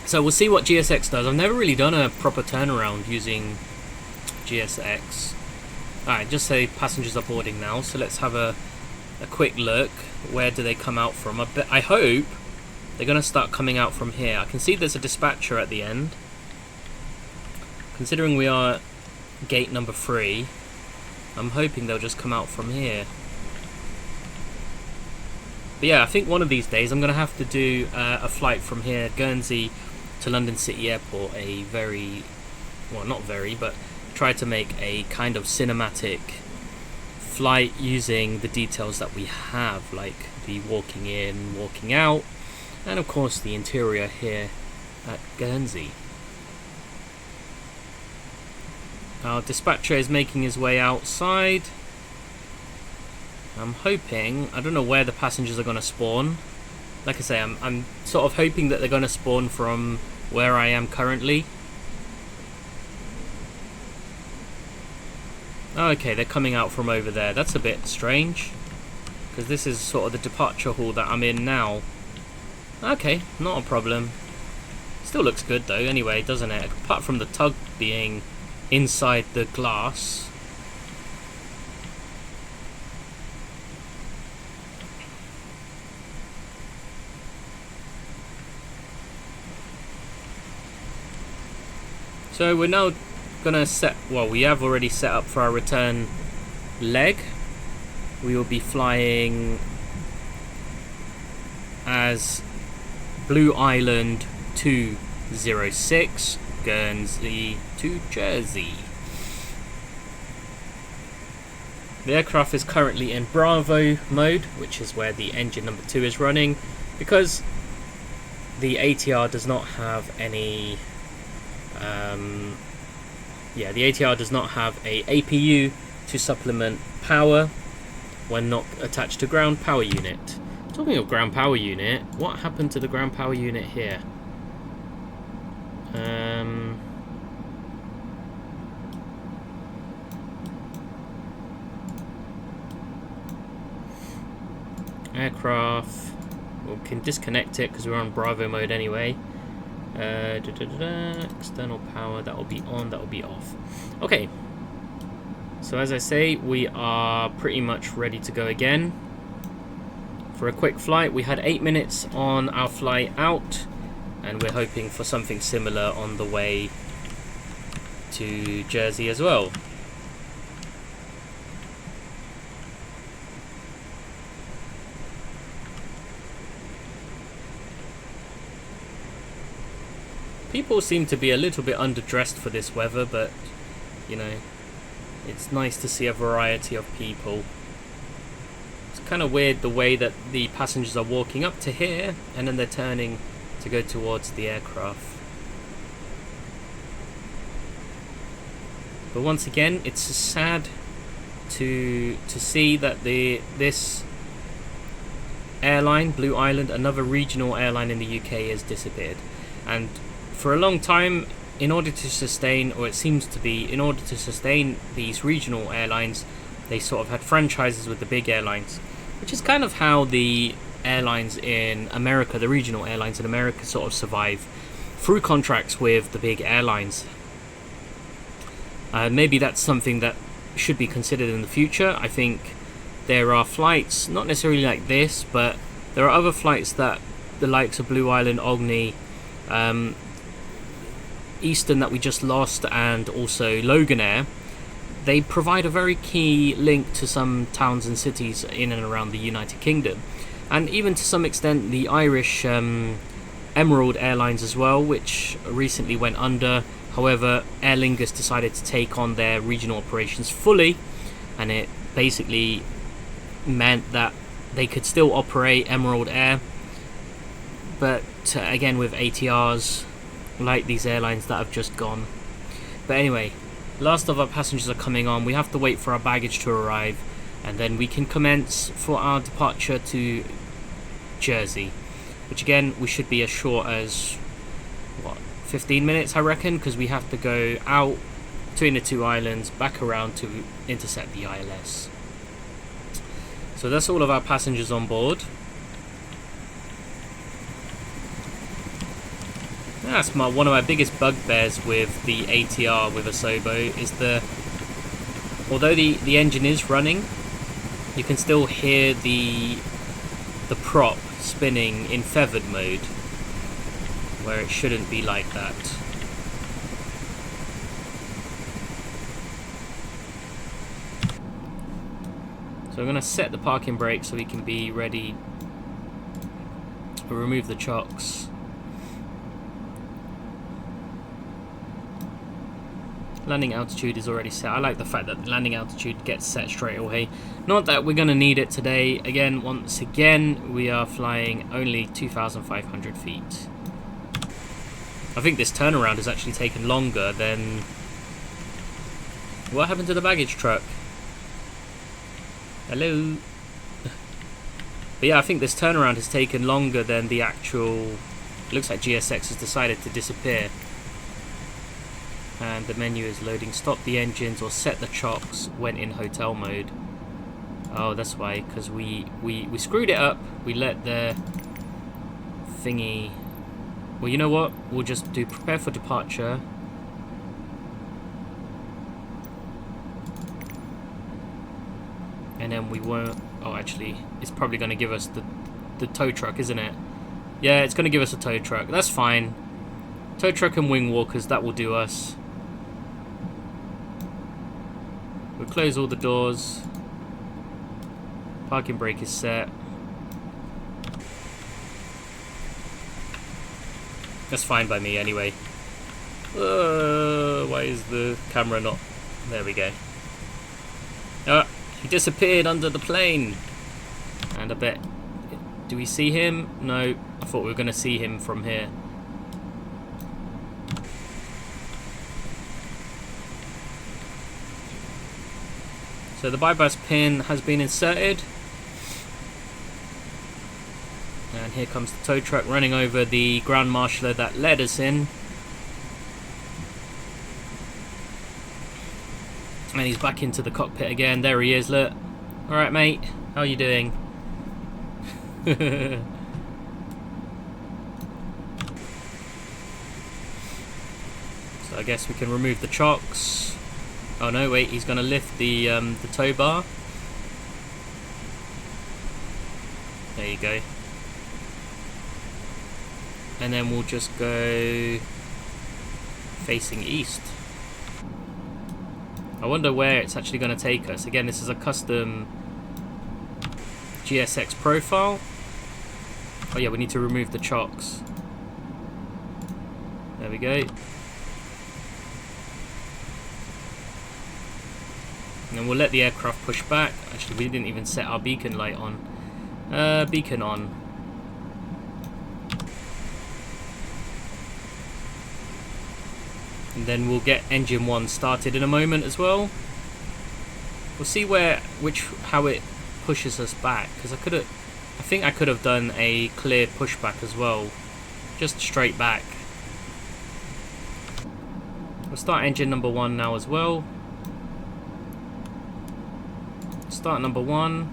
So we'll see what GSX does. I've never really done a proper turnaround using GSX. Alright, just say passengers are boarding now, so let's have a quick look. Where do they come out from? I hope they're going to start coming out from here. I can see there's a dispatcher at the end. Considering we are gate number 3, I'm hoping they'll just come out from here. But yeah, I think one of these days I'm going to have to do a flight from here, Guernsey, to London City Airport. A very, well, not very, but try to make a kind of cinematic flight using the details that we have, like the walking in, walking out, and of course the interior here at Guernsey. Our dispatcher is making his way outside. I'm hoping, I don't know where the passengers are going to spawn. Like I say, I'm sort of hoping that they're going to spawn from where I am currently. Okay, they're coming out from over there. That's a bit strange, because this is sort of the departure hall that I'm in now. Okay, not a problem. Still looks good though anyway, doesn't it? Apart from the tug being inside the glass. So we're now gonna set, well, we have already set up for our return leg. We will be flying as Blue Island 206, Guernsey to Jersey. The aircraft is currently in Bravo mode, which is where the engine number 2 is running, because the ATR does not have any the ATR does not have a APU to supplement power when not attached to ground power unit. Talking of ground power unit, what happened to the ground power unit here? Aircraft, we can disconnect it because we're on Bravo mode anyway. External power, that will be on, that will be off. Okay, so as I say, we are pretty much ready to go again for a quick flight. We had 8 minutes on our flight out, and we're hoping for something similar on the way to Jersey as well. People seem to be a little bit underdressed for this weather, but you know, it's nice to see a variety of people. It's kind of weird the way that the passengers are walking up to here and then they're turning to go towards the aircraft. But once again, it's sad to see that this airline, Blue Island, another regional airline in the UK, has disappeared. And for a long time, in order to sustain, or it seems to be, in order to sustain these regional airlines, they sort of had franchises with the big airlines, which is kind of how the airlines in America, the regional airlines in America, sort of survive, through contracts with the big airlines. Maybe that's something that should be considered in the future. I think there are flights, not necessarily like this, but there are other flights that the likes of Blue Island, Ogni, Eastern that we just lost, and also Loganair, they provide a very key link to some towns and cities in and around the United Kingdom, and even to some extent the Irish Emerald Airlines as well, which recently went under. However, Aer Lingus decided to take on their regional operations fully, and it basically meant that they could still operate Emerald Air, but again with ATRs like these airlines that have just gone. But anyway, last of our passengers are coming on. We have to wait for our baggage to arrive, and then we can commence for our departure to Jersey, which again we should be as short as, what, 15 minutes I reckon, because we have to go out between the two islands, back around to intercept the ILS. So that's all of our passengers on board. That's one of my biggest bugbears with the ATR with Asobo, is although the engine is running, you can still hear the prop spinning in feathered mode, where it shouldn't be like that. So I'm going to set the parking brake so we can be ready We'll remove the chocks. Landing altitude is already set. I like the fact that the landing altitude gets set straight away. Not that we're going to need it today. Again, once again, we are flying only 2,500 feet. I think this turnaround has actually taken longer than... What happened to the baggage truck? Hello? But yeah, I think this turnaround has taken longer than the actual... It looks like GSX has decided to disappear. And the menu is loading. Stop the engines or set the chocks when in hotel mode. Oh, that's why, because we screwed it up. We let the thingy... Well, you know what? We'll just do prepare for departure. And then we won't... Oh, actually, it's probably going to give us the tow truck, isn't it? Yeah, it's going to give us a tow truck. That's fine. Tow truck and wing walkers, that will do us. We'll close all the doors. Parking brake is set. That's fine by me anyway. Why is the camera not... There we go. He disappeared under the plane. And I bet... Do we see him? No. I thought we were going to see him from here. So the bypass pin has been inserted. And here comes the tow truck running over the ground marshaller that led us in. And he's back into the cockpit again. There he is, look. Alright, mate. How are you doing? So I guess we can remove the chocks. Oh no, wait, he's going to lift the tow bar. There you go. And then we'll just go facing east. I wonder where it's actually going to take us. Again, this is a custom GSX profile. Oh yeah, we need to remove the chocks. There we go. And then we'll let the aircraft push back. Actually, we didn't even set our beacon light on. Beacon on. And then we'll get engine 1 started in a moment as well. We'll see how it pushes us back, because I think I could have done a clear pushback as well, just straight back. We'll start engine number 1 now as well. Start number 1.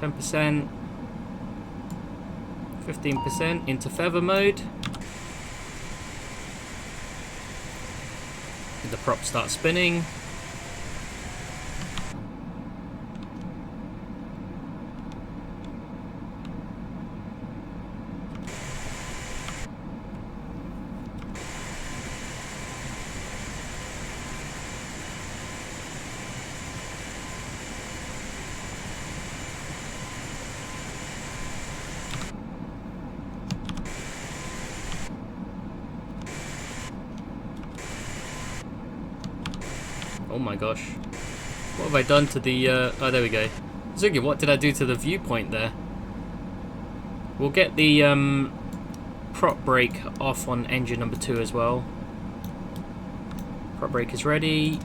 %. 15% into feather mode. The prop starts spinning. Oh my gosh. What have I done to the... oh, there we go. Zugi, what did I do to the viewpoint there? We'll get the prop brake off on engine number 2 as well. Prop brake is ready.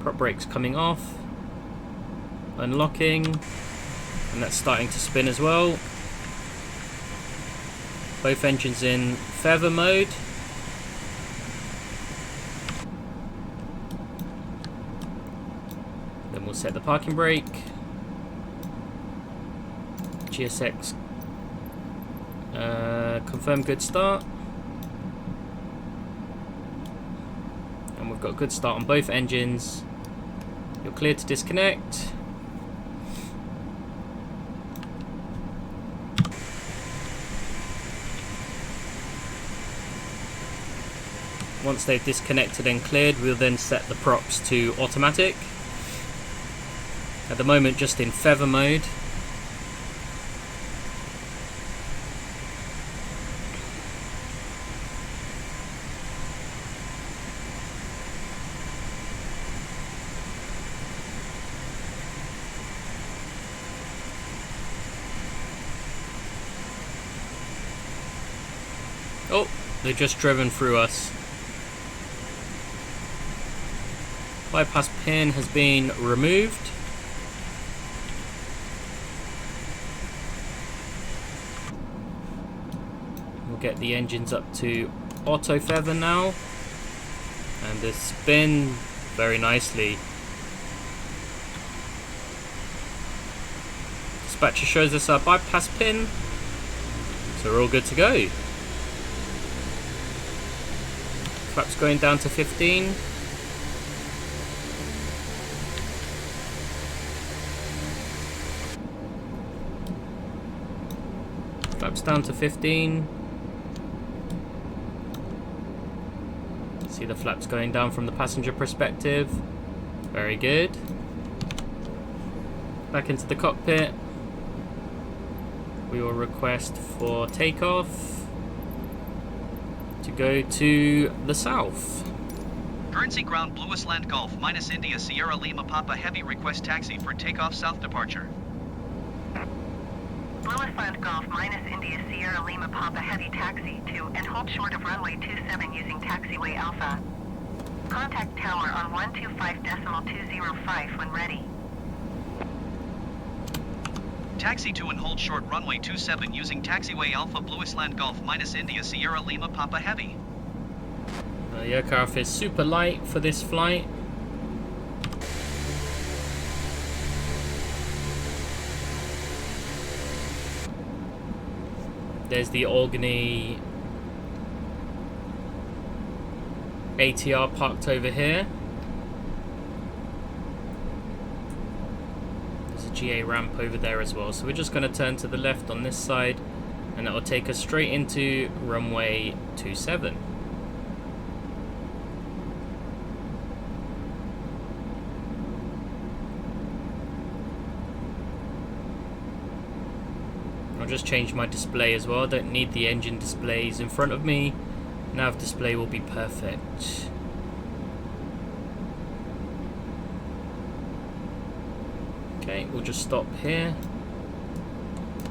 Prop brake's coming off. Unlocking. And that's starting to spin as well. Both engines in feather mode. Then we'll set the parking brake. GSX. Confirm good start. And we've got good start on both engines. You're cleared to disconnect. Once they've disconnected and cleared, we'll then set the props to automatic. At the moment just in feather mode. Oh, they've just driven through us. Bypass pin has been removed. We'll get the engines up to auto feather now. And they spin very nicely. Dispatcher shows us our bypass pin. So we're all good to go. Flaps going down to 15. Flaps down to 15. See the flaps going down from the passenger perspective. Very good. Back into the cockpit. We will request for takeoff to go to the south. Guernsey ground Blue Island Golf minus India Sierra Lima Papa Heavy request taxi for takeoff south departure. Blue Island Golf minus India Sierra Lima Papa Heavy taxi to and hold short of runway 27 using taxiway Alpha. Contact tower on 125.205 when ready. Taxi to and hold short runway 27 using taxiway Alpha Blue Island Golf minus India Sierra Lima Papa Heavy. The aircraft is super light for this flight. There's the Albany ATR parked over here. There's a GA ramp over there as well. So we're just going to turn to the left on this side and that will take us straight into runway 27. I'll just change my display as well. I don't need the engine displays in front of me. Nav display will be perfect. Okay, we'll just stop here.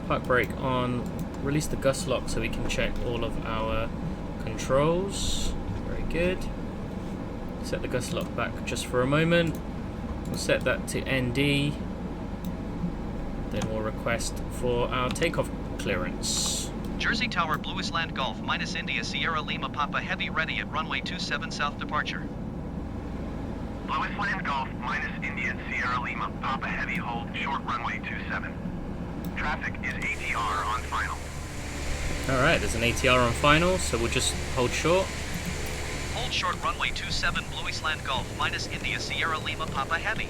Park brake on. Release the gust lock so we can check all of our controls. Very good. Set the gust lock back just for a moment. We'll set that to ND. Then we'll request for our takeoff clearance. Jersey Tower Blue Island Golf minus India Sierra Lima Papa Heavy ready at runway 27 south departure. Blue Island Golf minus India Sierra Lima Papa Heavy hold short runway 27. Traffic is ATR on final. Alright, there's an ATR on final, so we'll just hold short. Hold short runway 27 Blue Island Golf minus India Sierra Lima Papa Heavy.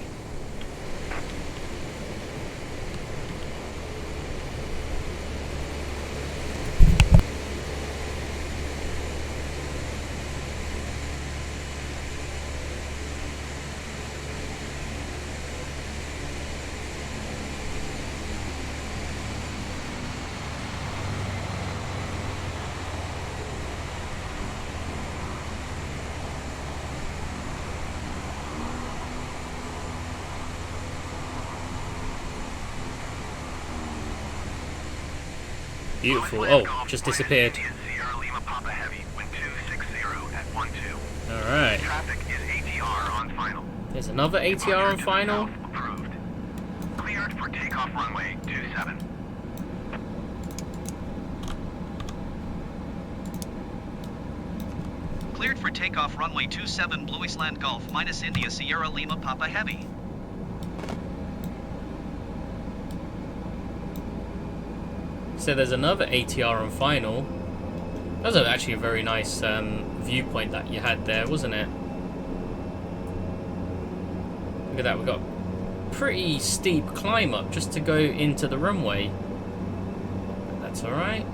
Beautiful. Oh, just disappeared. Sierra Lima Papa Heavy, wind 260 at 12. Alright. Traffic is ATR on final. There's another ATR on final. Approved. Cleared for takeoff runway 27. Cleared for takeoff runway 27 Blue Island Golf minus India Sierra Lima Papa Heavy. So there's another ATR on final. That was actually a very nice viewpoint that you had there, wasn't it? Look at that, we've got a pretty steep climb up just to go into the runway. That's alright.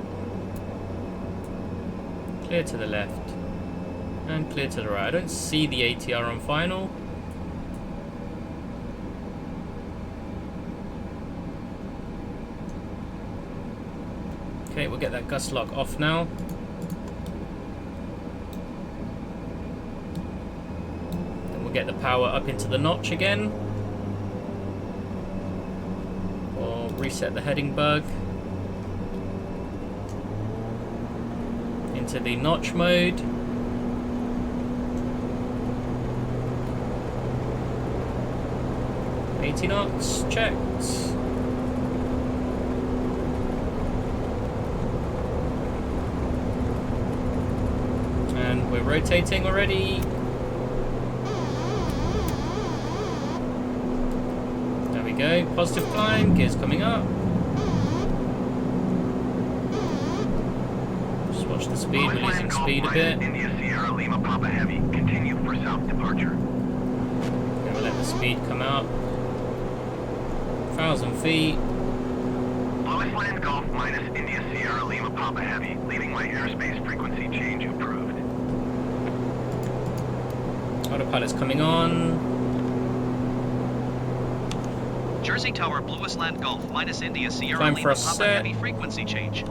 Clear to the left. And clear to the right. I don't see the ATR on final. Okay, we'll get that gust lock off now. Then we'll get the power up into the notch again. We'll reset the heading bug into the notch mode. $80 knots, checked. And we're rotating already. There we go, positive climb, gears coming up. Just watch the speed, we're losing speed a bit. India Sierra Lima Papa Heavy, continue for south departure. Then we'll let the speed come out. 1,000 feet. Lewis Land Golf minus India Sierra Lima Papa Heavy, leaving my airspace frequency change approved. Autopilot's coming on. Jersey Tower, Blue Island Golf minus India Sierra Time for Lima a Papa set. Heavy, frequency change.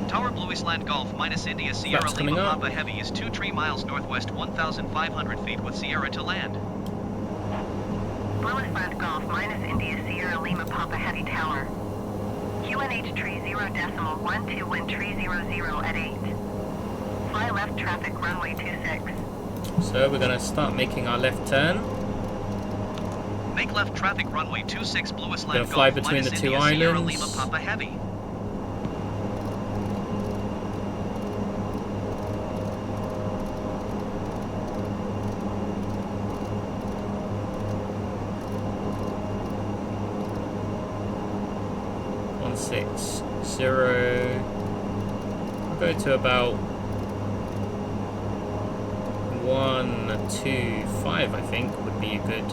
Tower, Blue Island Golf minus India Sierra Flaps Lima coming up. Papa Heavy is 23 miles northwest, 1,500 feet with Sierra to land. Blue Island Golf minus India Sierra Lima Papa Heavy Tower. QNH tree 0.12 wind tree 00 at 8. Fly left traffic runway 26. So we're going to start making our left turn. Make left traffic runway 26 Blue Island Gonna Golf fly between minus the two India Sierra islands. Lima Papa Heavy. Six zero. I'll go to about 125. I think would be good.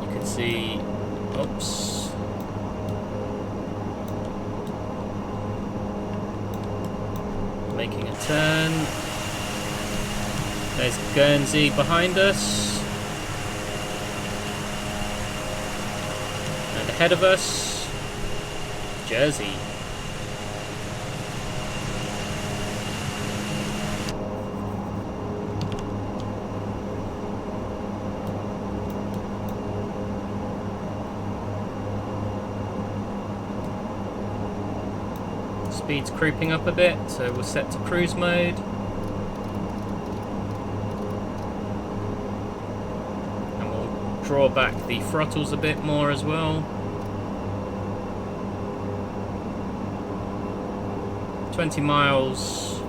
You can see. Oops. Making a turn. There's Guernsey behind us. And ahead of us, Jersey. Speed's creeping up a bit, so we'll set to cruise mode. Draw back the throttles a bit more as well. 20 miles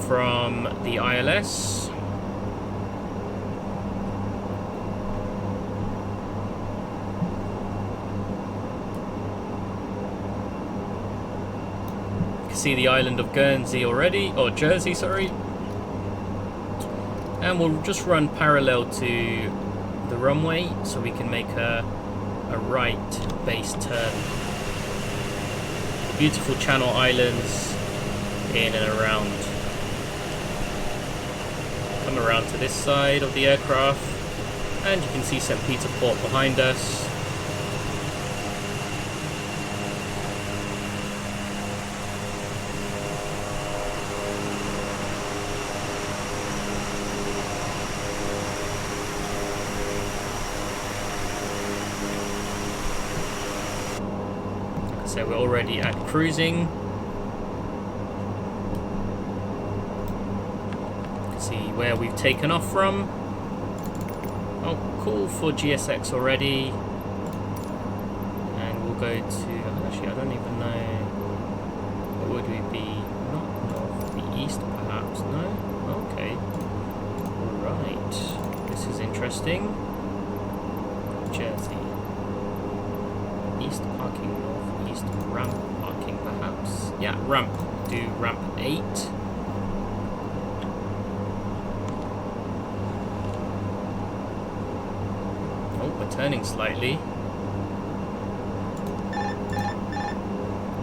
from the ILS. You can see the island of Guernsey already, or Jersey, sorry. And we'll just run parallel to the runway so we can make a right base turn. Beautiful Channel Islands in and around. Come around to this side of the aircraft and you can see St. Peter Port behind us. So we're already at cruising. You can see where we've taken off from. Oh, cool, for GSX already. And we'll go to, actually I don't even know, what would we be? Not north, the east perhaps, no? Okay. Right, this is interesting. Jersey. East parking, northeast ramp parking perhaps. Yeah, ramp. Do ramp 8. Oh, we're Turning slightly.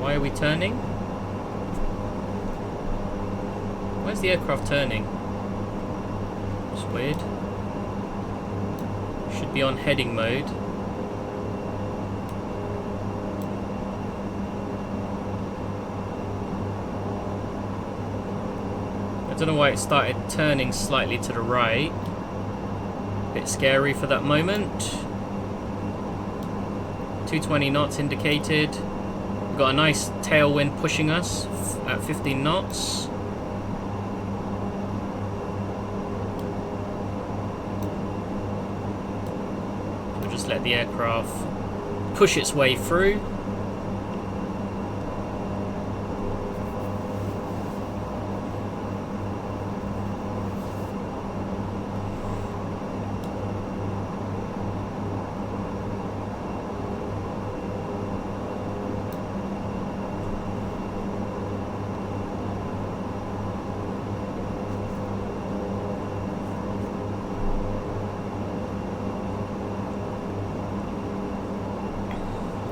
Why are we turning? Where's the aircraft turning? It's weird. Should be on heading mode. I don't know why it started turning slightly to the right. Bit scary for that moment. 220 knots indicated. We've got a nice tailwind pushing us at 15 knots. We'll just let the aircraft push its way through.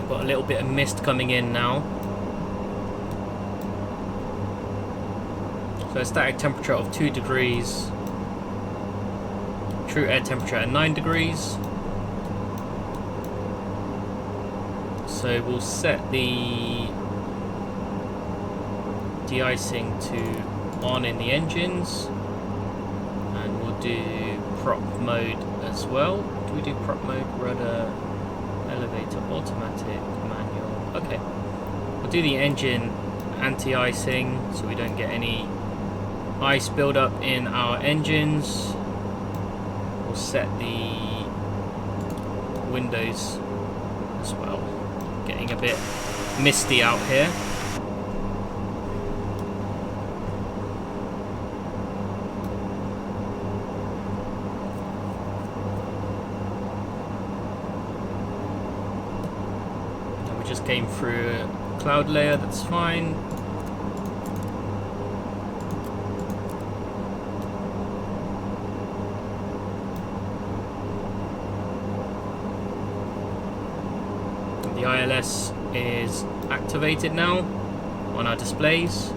Got a little bit of mist coming in now. So a static temperature of 2 degrees. True air temperature at 9 degrees. So we'll set the de-icing to on in the engines. And we'll do prop mode as well. Do we do prop mode? Rudder, elevator, automatic, manual. Okay. We'll do the engine anti-icing so we don't get any ice build-up in our engines. We'll set the windows as well. Getting a bit misty out here. Just came through a cloud layer, that's fine. The ILS is activated now on our displays.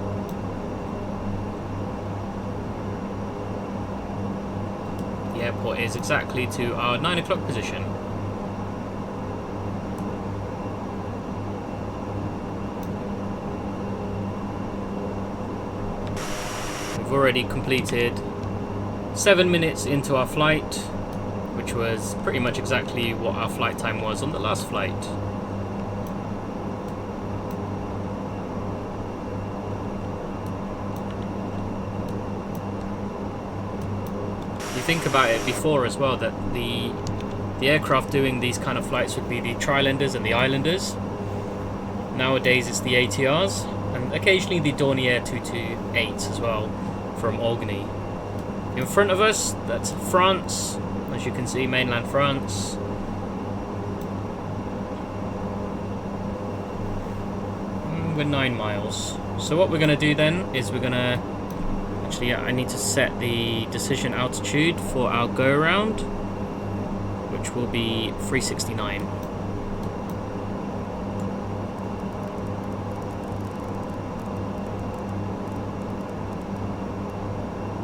The airport is exactly to our 9 o'clock position. We've already completed 7 minutes into our flight, which was pretty much exactly what our flight time was on the last flight. You think about it before as well, that the aircraft doing these kind of flights would be the Trilanders and the Islanders. Nowadays it's the ATRs, and occasionally the Dornier 228s as well, from Orkney. In front of us, that's France, as you can see, mainland France. We're 9 miles. So what we're going to do then is we're going to... Actually, yeah, I need to set the decision altitude for our go-around, which will be 369.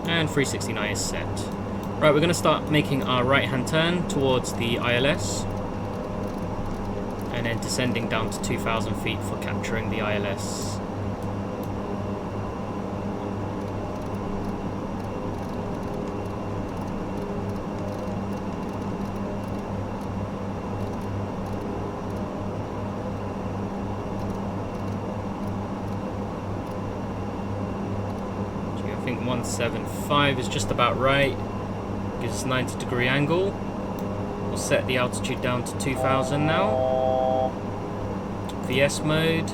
And 369 is set. Right, we're going to start making our right-hand turn towards the ILS, and then descending down to 2,000 feet for capturing the ILS. I think 175 is just about right. Gives us a 90-degree angle. We'll set the altitude down to 2,000 now. VS mode.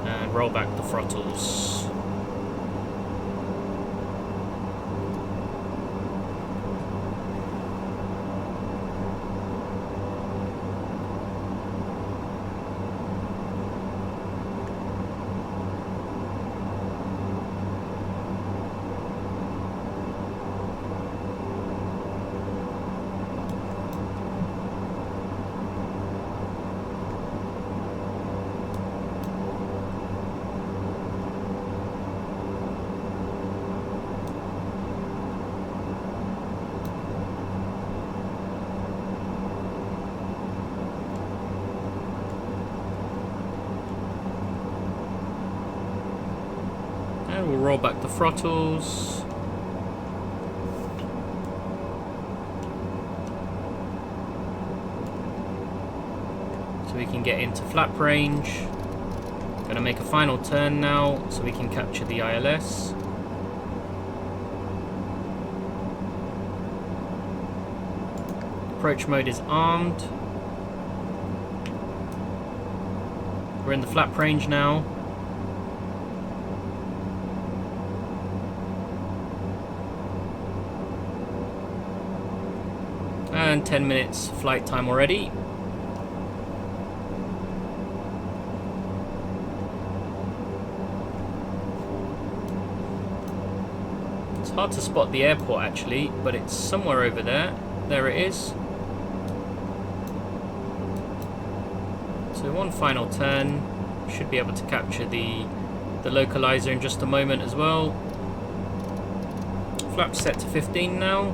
And roll back the throttles. And we'll roll back the throttles. So we can get into flap range. Gonna make a final turn now so we can capture the ILS. Approach mode is armed. We're in the flap range now. And 10 minutes flight time already. It's hard to spot the airport actually, but it's somewhere over there. There it is. So one final turn. Should be able to capture the localizer in just a moment as well. Flaps set to 15 now.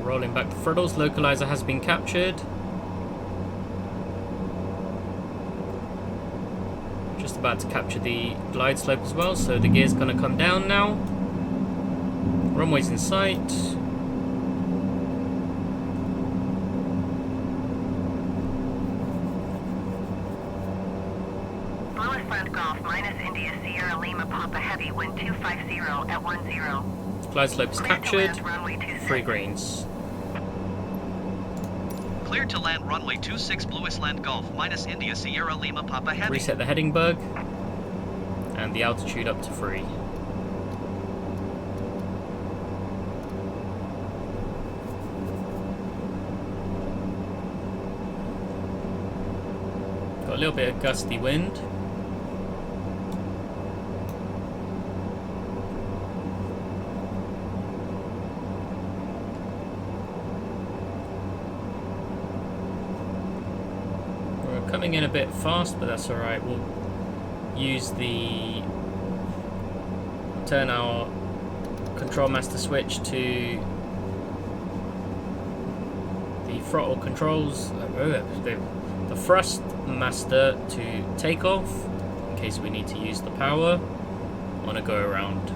Rolling back the throttles, localizer has been captured. Just about to capture the glide slope as well, so the gear's going to come down now. Runway's in sight. Blue Island Golf minus India Sierra Lima Papa Heavy, wind 250 at 10. Glide slope is Clear to captured. land runway 26. 3 greens. Cleared to land runway 26 Blue Island Golf minus India Sierra Lima Papa Heavy. Reset the heading bug. And the altitude up to 3. Got a little bit of gusty wind. Coming in a bit fast, but that's alright. We'll use turn our control master switch to the throttle controls, the thrust master to take off in case we need to use the power on a go around.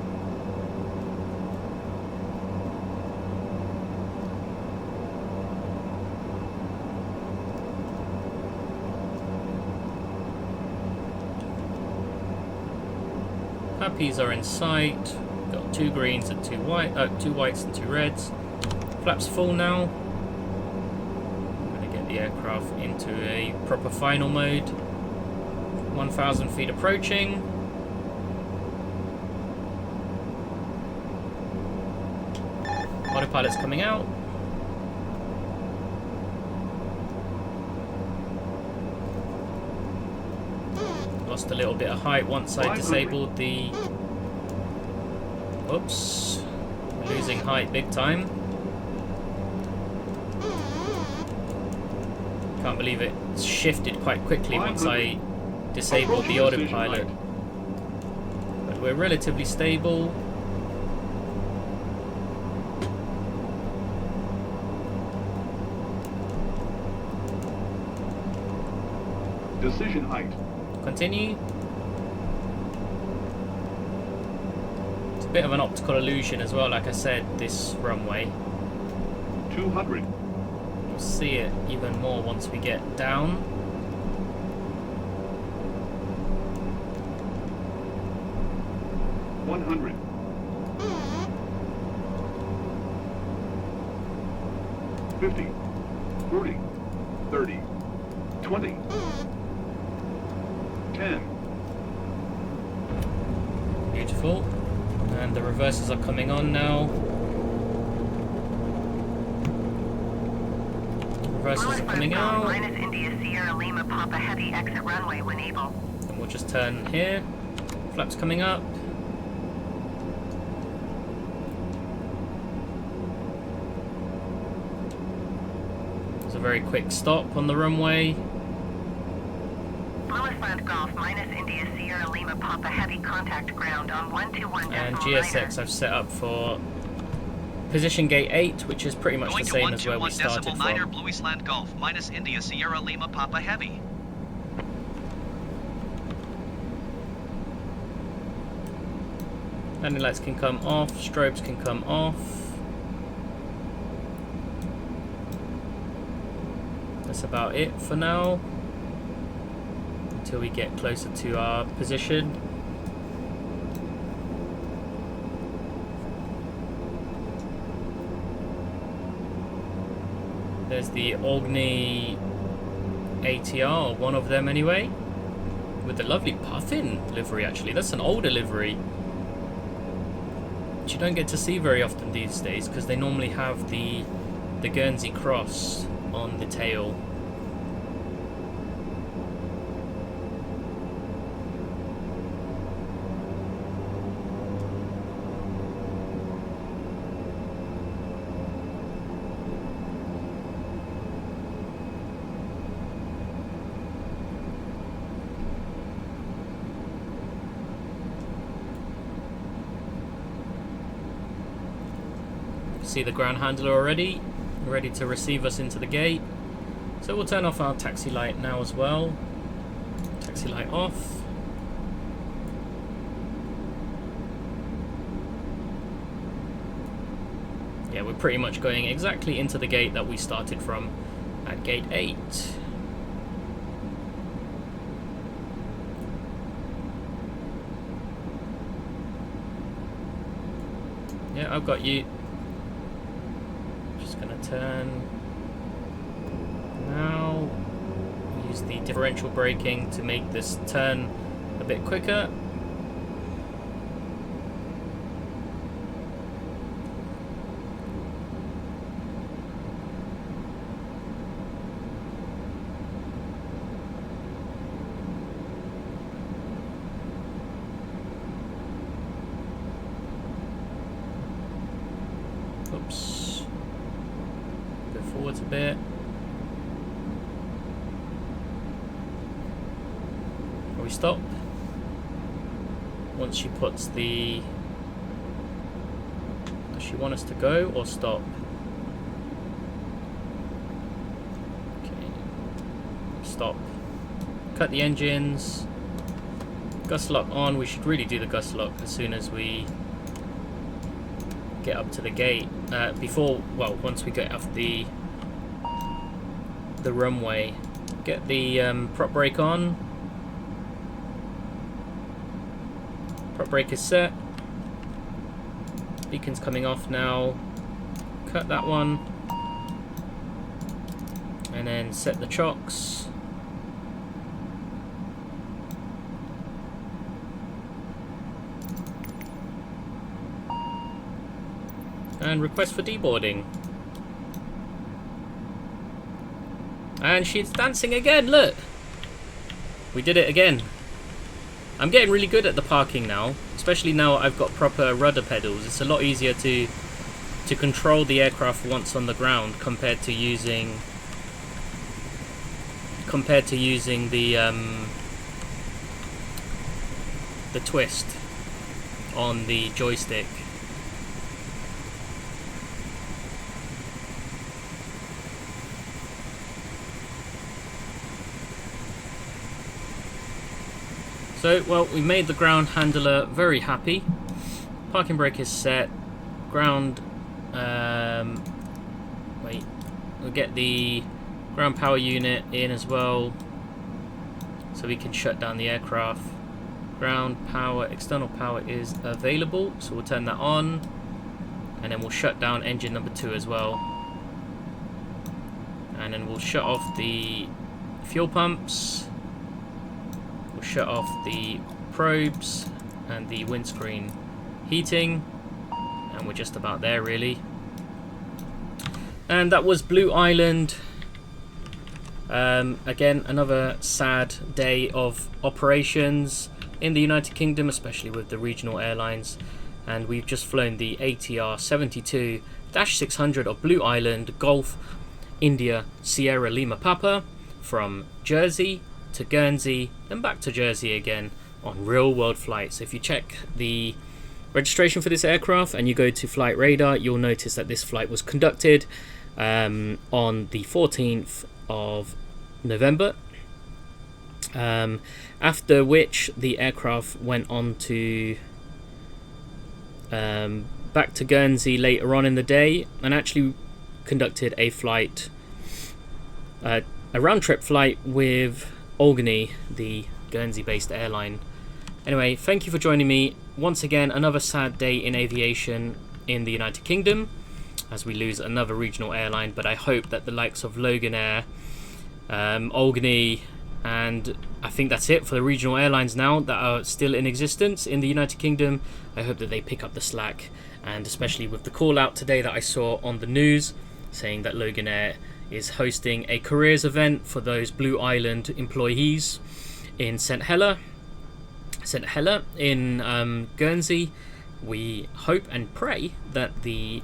Puppies are in sight. Got 2 greens and 2 whites and 2 reds. Flaps full now. I'm going to get the aircraft into a proper final mode. 1,000 feet approaching. Autopilot's coming out. Lost a little bit of height once I disabled the... Oops. Losing height big time. Can't believe it shifted quite quickly once I disabled the autopilot. But we're relatively stable. Decision height. Continue. It's a bit of an optical illusion as well, like I said, this runway. 200. You'll see it even more once we get down. 100. 50. 40. 30. 20. 10. Beautiful. And the reversers are coming on now. Reversers are coming out. Minus India Sierra Lima Papa Heavy, exit runway when able. And we'll just turn here. Flaps coming up. a very quick stop on the runway. Blue Island Golf minus India Sierra Lima Papa heavy contact ground on 121.9. And GSX I've set up for position gate 8, which is pretty much Going the to same as where we started 121.9 from. Blue Island Golf minus India Sierra Lima Papa heavy. Landing lights can come off, strobes can come off. That's about it for now, until we get closer to our position. There's the Guernsey ATR, or one of them anyway, with the lovely puffin livery actually. That's an older livery, which you don't get to see very often these days, because they normally have the Guernsey cross on the tail. See the ground handler already, ready to receive us into the gate. So we'll turn off our taxi light now as well. Taxi light off. Yeah, we're pretty much going exactly into the gate that we started from at gate 8. Yeah, I've got you. Gonna turn now. Use the differential braking to make this turn a bit quicker. Oops. Forwards a bit. We stop once she puts the... Does she want us to go or stop? Okay. Stop. Cut the engines. Gust lock on. We should really do the gust lock as soon as we get up to the gate. Once we get off the runway. Get the prop brake on. Prop brake is set. Beacon's coming off now. Cut that one. And then set the chocks. And request for deboarding. And she's dancing again, look! We did it again. I'm getting really good at the parking now, especially now I've got proper rudder pedals. It's a lot easier to control the aircraft once on the ground compared to using the twist on the joystick. So, well, we made the ground handler very happy. Parking brake is set. Ground... wait. We'll get the ground power unit in as well, so we can shut down the aircraft. Ground power, external power is available, so we'll turn that on. And then we'll shut down engine number 2 as well. And then we'll shut off the fuel pumps. We'll shut off the probes and the windscreen heating, and we're just about there really. And that was Blue Island. Again, another sad day of operations in the United Kingdom, especially with the regional airlines. And we've just flown the ATR72-600 of Blue Island Golf India Sierra Lima Papa from Jersey to Guernsey, then back to Jersey again on real world flights. If you check the registration for this aircraft and you go to Flight Radar, you'll notice that this flight was conducted on the 14th of November, after which the aircraft went on to back to Guernsey later on in the day and actually conducted a flight, a round-trip flight with Albany, the Guernsey-based airline. Anyway, thank you for joining me. Once again, another sad day in aviation in the United Kingdom as we lose another regional airline, but I hope that the likes of Loganair, Albany, and I think that's it for the regional airlines now that are still in existence in the United Kingdom. I hope that they pick up the slack, and especially with the call out today that I saw on the news saying that Loganair is hosting a careers event for those Blue Island employees in St Helier in Guernsey. We hope and pray that the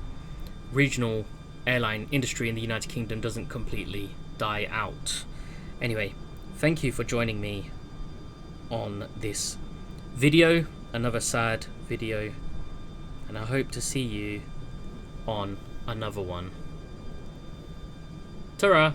regional airline industry in the United Kingdom doesn't completely die out. Anyway, thank you for joining me on this video, another sad video, and I hope to see you on another one. Ta-ra!